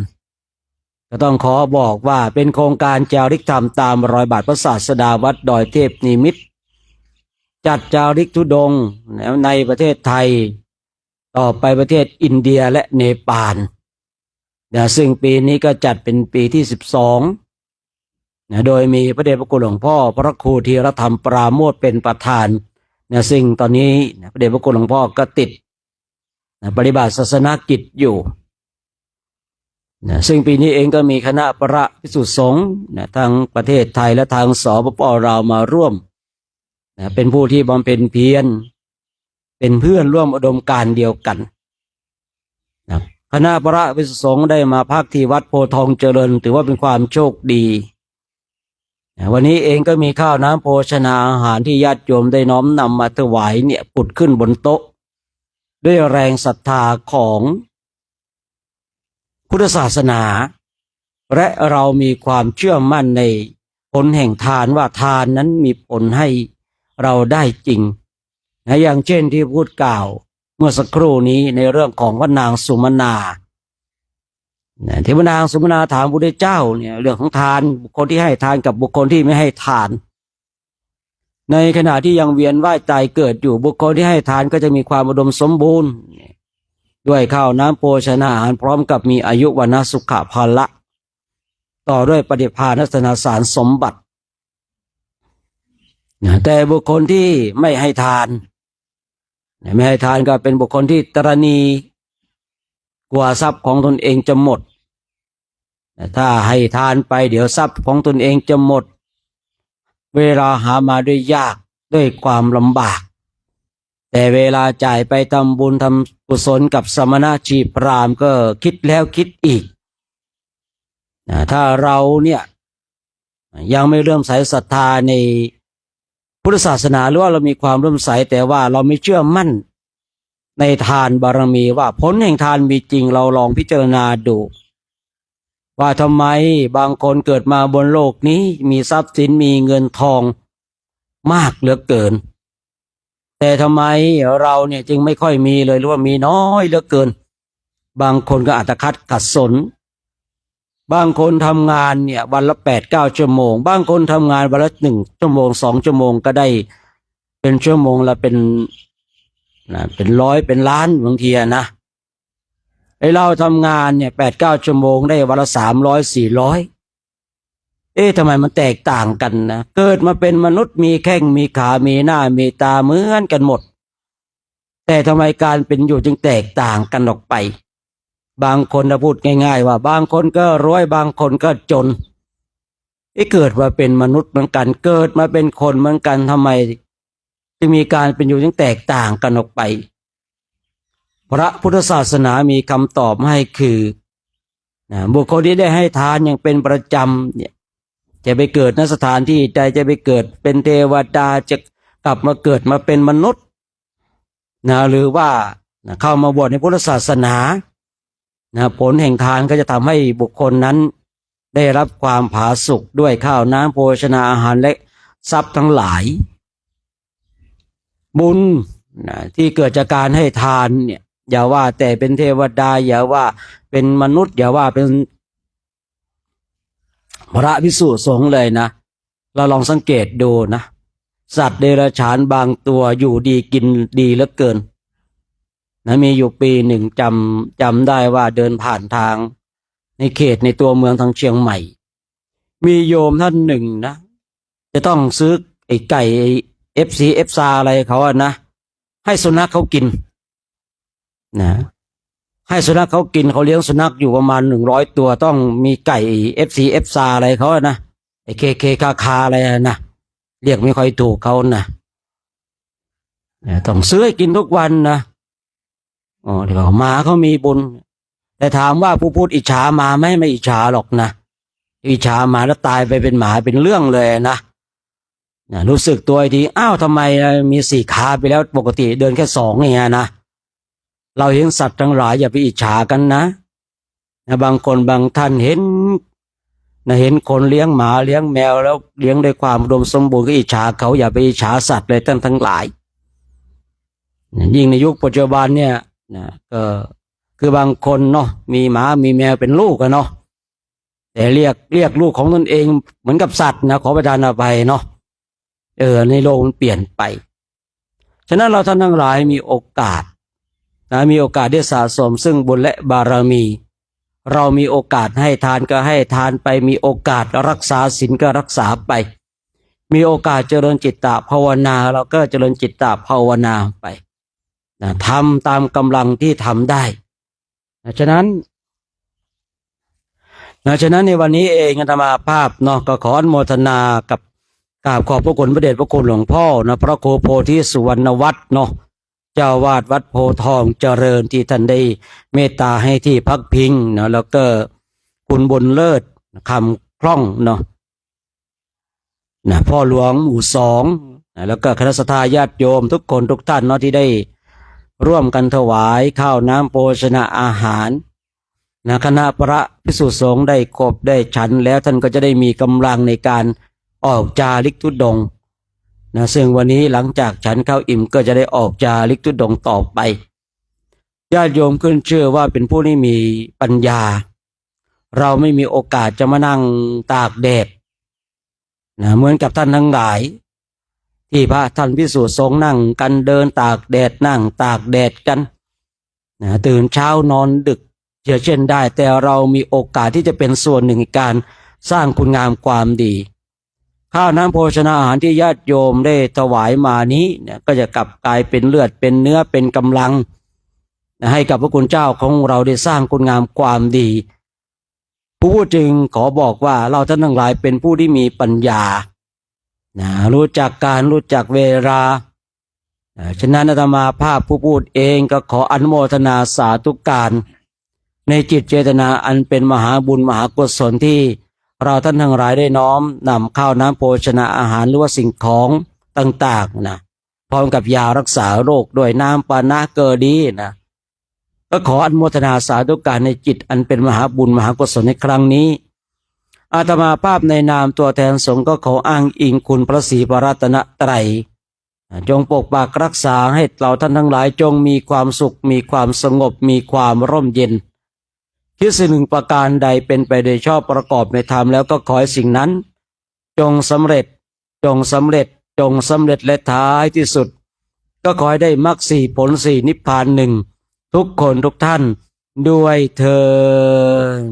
ก็ต้องขอบอกว่าเป็นโครงการจาริกธรรมตามรอยบาทพระศาสดาวัดดอยเทพนิมิตรจัดจาริกธุดงค์ในประเทศไทยต่อไปประเทศอินเดียและเนปาลซึ่งปีนี้ก็จัดเป็นปีที่12โดยมีพระเดชพระคุณหลวงพ่อพระครูธีรธรรมปราโมทย์เป็นประธานซึ่งตอนนี้พระเดชพระคุณหลวงพ่อก็ติดปฏิบัติศาสนกิจอยู่ซึ่งปีนี้เองก็มีคณะพระภิกษุสงฆ์ทางประเทศไทยและทางสปป.ลาวมาร่วมเป็นผู้ที่บำเพ็ญเพียรเป็นเพื่อนร่วมอุดมการณ์เดียวกันคณะพระภิกษุสงฆ์ได้มาพักที่วัดโพทองเจริญถือว่าเป็นความโชคดีวันนี้เองก็มีข้าวน้ำโภชนาอาหารที่ญาติโยมได้น้อมนำมาถวายเนี่ยผุดขึ้นบนโต๊ะด้วยแรงศรัทธาของพุทธศาสนาและเรามีความเชื่อมั่นในผลแห่งทานว่าทานนั้นมีผลให้เราได้จริงอย่างเช่นที่พูดกล่าวเมื่อสักครู่นี้ในเรื่องของพระนางสุมนาที่พระนางสุมนาถามพระพุทธเจ้าเนี่ยเรื่องของทานบุคคลที่ให้ทานกับบุคคลที่ไม่ให้ทานในขณะที่ยังเวียนว่ายตายเกิดอยู่บุคคลที่ให้ทานก็จะมีความอุดมสมบูรณ์ด้วยข้าวน้ำโภชนาอาหารพร้อมกับมีอายุวันนะสุขะพละต่อด้วยปฏิภาณธนสารสมบัติแต่บุคคลที่ไม่ให้ทานก็เป็นบุคคลที่ตระหนี่กลัวทรัพย์ของตนเองจะหมดถ้าให้ทานไปเดี๋ยวทรัพย์ของตนเองจะหมดเวลาหามาด้วยยากด้วยความลำบากแต่เวลาจ่ายไปทำบุญทำกุศลกับสมณชีพพราหมณ์ก็คิดแล้วคิดอีก ถ้าเราเนี่ยยังไม่เริ่อมใสศรัทธาในพุทธศาสนาหรือว่าเรามีความเริ่อมใสแต่ว่าเราไม่เชื่อมั่นในทานบารมีว่าผลแห่งทานมีจริงเราลองพิจารณาดูว่าทำไมบางคนเกิดมาบนโลกนี้มีทรัพย์สินมีเงินทองมากเหลือเกินแต่ทำไมเราเนี่ยจึงไม่ค่อยมีเลยหรือว่ามีน้อยเหลือเกินบางคนก็อาจจะขัดสนบางคนทำงานเนี่ยวันละ8-9 ชั่วโมงบางคนทำงานวันละ1 ชั่วโมง2 ชั่วโมงก็ได้เป็นชั่วโมงละเป็นร้อยเป็นล้านบางทีนะไอ้เราทำงานเนี่ย8-9 ชั่วโมงได้วันละ300-400ทำไมมันแตกต่างกันนะเกิดมาเป็นมนุษย์มีแข้งมีขามีหน้ามีตาเหมือนกันหมดแต่ทำไมการเป็นอยู่จึงแตกต่างกันออกไปบางคนถ้าพูดง่ายๆว่าบางคนก็รวยบางคนก็จนเกิดมาเป็นมนุษย์เหมือนกันเกิดมาเป็นคนเหมือนกันทำไมจึงมีการเป็นอยู่จึงแตกต่างกันออกไปพระพุทธศาสนามีคำตอบให้คือบุคคลที่ได้ให้ทานอย่างเป็นประจำเนี่ยจะไปเกิดณสถานที่ใดจะไปเกิดเป็นเทวดาจะกลับมาเกิดมาเป็นมนุษย์หรือว่าเข้ามาบวชในพุทธศาสนาผลแห่งทานก็จะทำให้บุคคลนั้นได้รับความผาสุกด้วยข้าวน้ำโภชนาอาหารและทรัพย์ทั้งหลายบุญที่เกิดจากการให้ทานเนี่ยอย่าว่าแต่เป็นเทวดาอย่าว่าเป็นมนุษย์อย่าว่าเป็นพระภิกษุสงฆ์เลยนะเราลองสังเกตดูนะสัตว์เดรัจฉานบางตัวอยู่ดีกินดีเหลือเกินมีอยู่ปีหนึ่งจำได้ว่าเดินผ่านทางในเขตในตัวเมืองทางเชียงใหม่มีโยมท่านหนึ่งนะจะต้องซื้อไอ้ไก่FC อะไรเขานะให้สุนัขเขากินให้สุนัขเขากินเขาเลี้ยงสุนัขอยู่ประมาณ100 ตัวต้องมีไก่ FC อะไรเขานะไอ้เคคาอะไรนะเรียกไม่ค่อยถูกเขานะต้องซื้อให้กินทุกวันนะเดี๋ยวหมาเขามีบุญแต่ถามว่าผู้พูดอิจฉามาไม่อิจฉาหรอกนะอิจฉามาแล้วตายไปเป็นหมาเป็นเรื่องเลยนะรู้สึกตัวทีอ้าวทำไมมี4 ขาไปแล้วปกติเดินแค่2เนี่ยนะเราเห็นสัตว์ทั้งหลายอย่าไปอิจฉากันนะบางคนบางท่านเห็นคนเลี้ยงหมาเลี้ยงแมวแล้วเลี้ยงด้วยความอุดมสมบูรณ์ก็อิจฉาเขาอย่าไปอิจฉาสัตว์เลยทั้งหลายยิ่งในยุคปัจจุบันเนี่ยก็คือบางคนเนาะมีหมามีแมวเป็นลูกกันเนาะแต่เรียกลูกของตนเองเหมือนกับสัตว์นะขอประทานอภัยเนาะในโลกมันเปลี่ยนไปฉะนั้นเราท่านทั้งหลายมีโอกาสมีโอกาสได้สะสมซึ่งบุญและบารมีเรามีโอกาสให้ทานก็ให้ทานไปมีโอกาสรักษาศีลก็รักษาไปมีโอกาสเจริญจิตตภาวนาเราก็เจริญจิตตภาวนาไปทำตามกำลังที่ทำได้ฉะนั้นในวันนี้เองอาตมาภาพเนาะก็ขออนุโมทนากับกราบขอบพระคุณพระเดชพระคุณหลวงพ่อนะพระครูโพธิสุวรรณวัฒน์เนาะเจ้าวาดวัดโพทองเจริญที่ท่านได้เมตตาให้ที่พักพิงนะแล้วก็คุณบุญเลิศคำคล่องเนาะพ่อหลวงหมู่2แล้วก็คณะสัตยาญาติโยมทุกคนทุกท่านเนาะที่ได้ร่วมกันถวายข้าวน้ำโภชนาอาหารคณะพระภิกษุสงฆ์ได้ครบได้ฉันแล้วท่านก็จะได้มีกำลังในการออกจาริกธุดงค์ซึ่งวันนี้หลังจากฉันข้าวอิ่มก็จะได้ออกจาริกธุดงค์ต่อไปญาติโยมขึ้นชื่อว่าเป็นผู้ที่มีปัญญาเราไม่มีโอกาสจะมานั่งตากแดดเหมือนกับท่านทั้งหลายที่พระท่านภิกษุสงฆ์นั่งกันเดินตากแดดนั่งตากแดดกันตื่นเช้านอนดึกเช่นได้แต่เรามีโอกาสที่จะเป็นส่วนหนึ่งในการสร้างคุณงามความดีข้าวน้ำโภชนาอาหารที่ญาติโยมได้ถวายมานี้ก็จะกลับกลายเป็นเลือดเป็นเนื้อเป็นกำลังให้กับพระคุณเจ้าของเราได้สร้างคุณงามความดีผู้พูดจึงขอบอกว่าเราท่านทั้งหลายเป็นผู้ที่มีปัญญารู้จักการรู้จักเวลาฉะนั้นอาตมาภาพผู้พูดเองก็ขออนุโมทนาสาธุการ ในจิตเจตนาอันเป็นมหาบุญมหากุศลที่เราท่านทั้งหลายได้น้อมนำข้าวน้ำโภชนาอาหารหรือว่าสิ่งของต่างๆนะพร้อมกับยารักษาโรคด้วยน้ำปานะเกอดีนะก็ขออนุโมทนาสาธุการในจิตอันเป็นมหาบุญมหากุศลในครั้งนี้อาตมาภาพในนามตัวแทนสงฆ์ก็ขออ้างอิงคุณพระศรีพระรัตนตรัยจงปกปักรักษาให้เราท่านทั้งหลายจงมีความสุขมีความสงบมีความร่มเย็นคิดสิ่งหนึ่งประการใดเป็นไปโดยชอบประกอบในธรรมแล้วก็ขอให้สิ่งนั้นจงสำเร็จจงสำเร็จจงสำเร็จและท้ายที่สุดก็ขอให้ได้มรรคสี่ผลสี่นิพพานหนึ่งทุกคนทุกท่านด้วยเถิด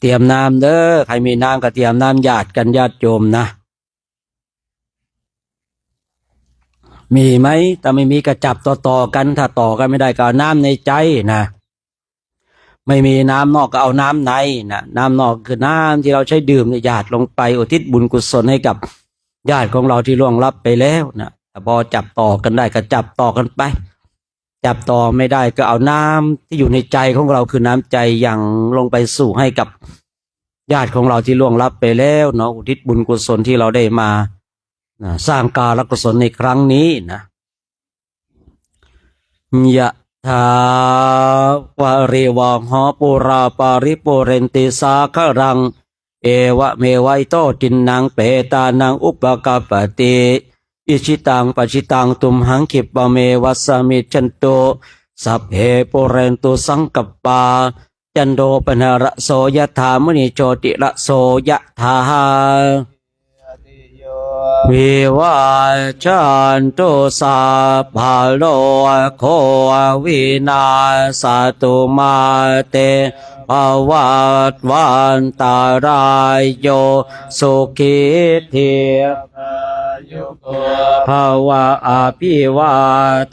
เตรียมน้ำเด้อใครมีน้ำก็เตรียมน้ำญาติกันญาติโยมนะมีไหมแต่ไม่มีก็จับต่อกันถ้าต่อกันไม่ได้ก็เอาน้ำในใจนะไม่มีน้ำนอกก็เอาน้ำในนะน้ำนอกคือน้ำที่เราใช้ดื่มในญาติลงไปอุทิศบุญกุศลให้กับญาติของเราที่ล่วงลับไปแล้วนะแต่พอจับต่อกันได้ก็จับต่อกันไปจับต่อไม่ได้ก็เอาน้ำที่อยู่ในใจของเราคือน้ำใจอย่างลงไปสู่ให้กับญาติของเราที่ล่วงลับไปแล้วเนาะอุทิศบุญกุศลที่เราได้มาสร้างกาลกุศลในครั้งนี้นะยะถาวะริวหอปุราปาริปุเรนติสาครังเอวะเมวัยโตจินนางเปตานังอุปกปปติอิชิตังปชิตังตุมหังคิปะเมวัสสมิจันโตสัพเพปุเรนตุสังกปปาจันโดปนระโสยถามณิโชติระโสยถาวิวาจันตุสัพพะโลโควินาสตุมาเตภวัตวันตารายโยสุขิเทภวะอภิวา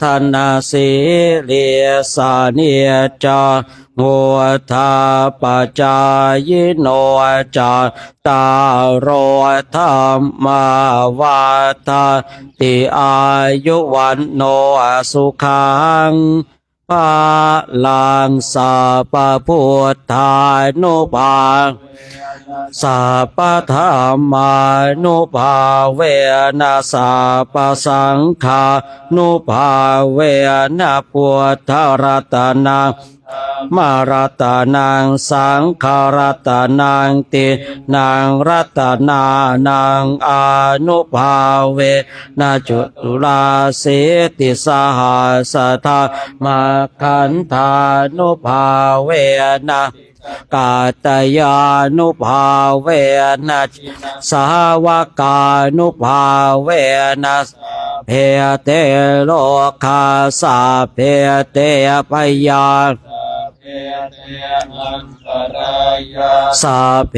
ทนาสิริสานิจาโมทาปจายโนจาตารโรธรรมาวาทาติอายุวันโนสุขังปะลังสัพพุทธานุภาสัพพธรรมานุภาเวนะสัพพสังฆานุภาเวนะพุทธรัตนังมารัตนังสังฆรัตนังตินังรัตนานังอนุภาเวนะจุลาเสติสหัสทามาคันธานุภาเวนะกาตยานุภาเวนะสาวกานุภาเวนะเพเตโลกาสาเพเตพยาสัพเพ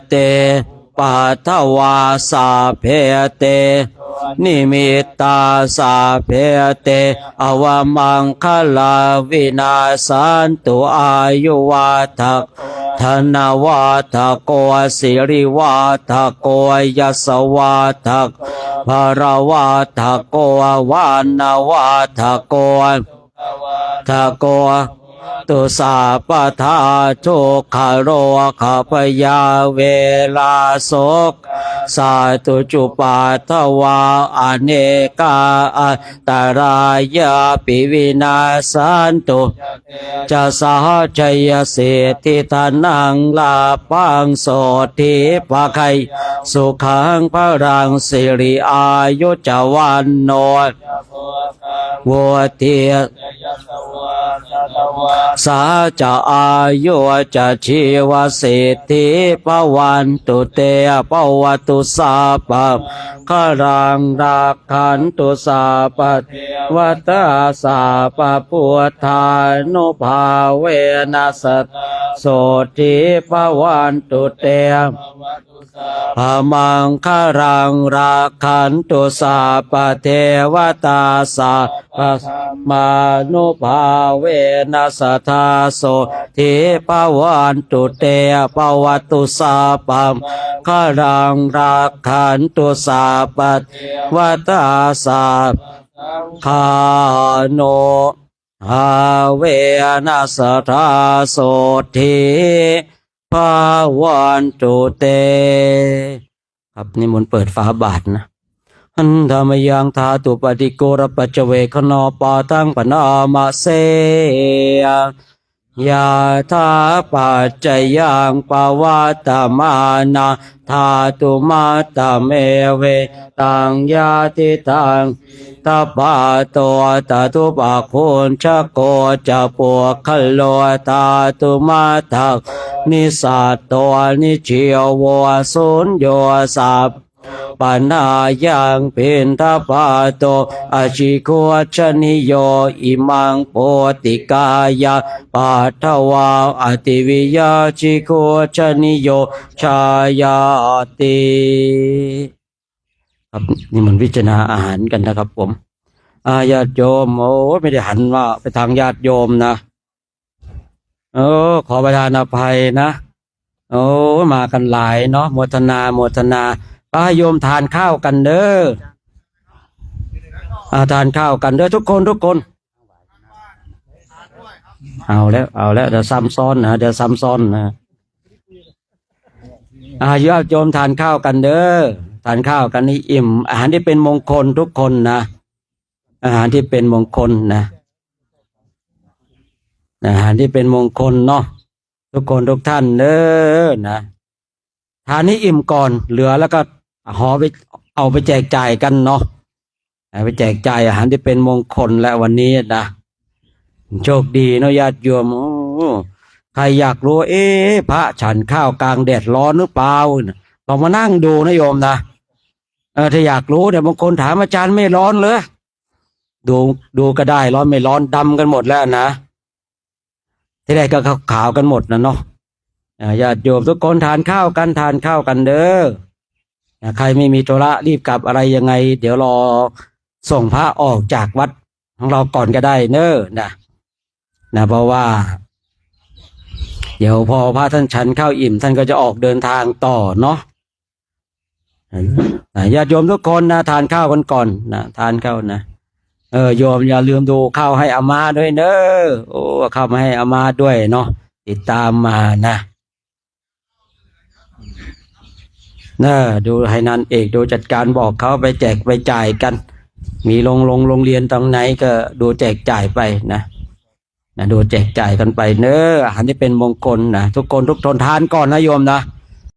เตปัทวาสัพเพเตนิมิตตาสัพเพเตอวมังคลาวินาสันตุอายุวัฏธนวัฏโกสิริวัฏโกยัสวัฏภรวัฏโกวานวัฏโกทโกตุสาปทาทุกขโรขพยาเวลาโสกสาตุจุปาทวาอเนกาอัตตรายาปิวินาสันตุจะสหชัยเสติทานังลาปังโสทิภาไคสุขังพรังสิริอายุจวันโนวัวเทียสาจะอายุจะชีวสิทธิปวันตุเตปวัตุสาปะขรังรักขันตุสาปะวัตตาสาปะพุทธานุภาเวนัสสโสทิปวันตุเตพมังคารังราคันตุสาปเทวตาสาปมานุภาเวนัสทาโสทิปวันตุเตปวัตุสาปัมคารังราคันตุสาปเทวตาสา คาโนหาเวนัสทาโสทิภาวันตุเตครับนิมนต์เปิดฝาบาทนะหันธรรมยังธาตุปฏิโกรปัจเจเวคโนปาตังปนามาเสยาธาปัจจยังปวัตตมานาธาตุมาตเมเวตังยาติตังตปาโตตตุปะโคนชะโกจะปวกขโลตาตุมาทักนิสัตโตนิเชียววสุญโยสัพปัญหายังเป็นทปาโตอาชิโกชนิโยอิมังโพติกายาปัทวาอติวิยาชิโกชนิโยชายาติครับนี่มันพิจารณาอาหารกันนะครับผมญาติโยมโอ้ไม่ได้หันว่าไปทางญาติโยมนะขอประทานอภัยนะมากันหลายเนาะโมทนาโมทนาป้าโยมทานข้าวกันเด้อทานข้าวกันเด้อทุกคนเอาแล้วเดี๋ยวซ้ำซ้อนนะญาติโยมทานข้าวกันเด้อทานข้าวกันนี่อิ่มอาหารที่เป็นมงคลทุกคนนะอาหารที่เป็นมงคลนะอาหารที่เป็นมงคลเนาะทุกคนทุกท่านเด้อนะทานนี้อิ่มก่อนเหลือแล้วก็ห่อไปเอาไปแจกจ่ายกันเนาะไปแจกจ่ายอาหารที่เป็นมงคลและวันนี้นะโชคดีเนาะญาติโยมใครอยากรู้พระฉันข้าวกลางแดดร้อนหรือเปล่าลองมานั่งดูนะโยมนะถ้าอยากรู้เดี๋ยวบางคนถามอาจารย์ไม่ร้อนเลยดูก็ได้ร้อนไม่ร้อนดำกันหมดแล้วนะที่แรกก็ขาวกันหมดนะเนาะญาติโยมทุกคนทานข้าวกันเด้อใครไม่มีธุระรีบกลับอะไรยังไงเดี๋ยวรอส่งพระออกจากวัดของเราก่อนก็ได้เน้อนะเพราะว่าเดี๋ยวพอพระท่านฉันข้าวอิ่มท่านก็จะออกเดินทางต่อเนาะญาติโยมทุกคนนะทานข้าวกันก่อนนะทานข้าวนะโยมอย่าลืมดูข้าวให้อาม่าด้วยเนอะข้าวมาให้อาม่าด้วยเนาะติดตามมานะดูให้นันเอกดูจัดการบอกเขาไปแจกไปจ่ายกันมีโรงเรียนตรงไหนก็ดูแจกจ่ายไปนะดูแจกจ่ายกันไปเนอะอาหารที่เป็นมงคลนะทุกคนทุกทนทานก่อนนะโยมนะ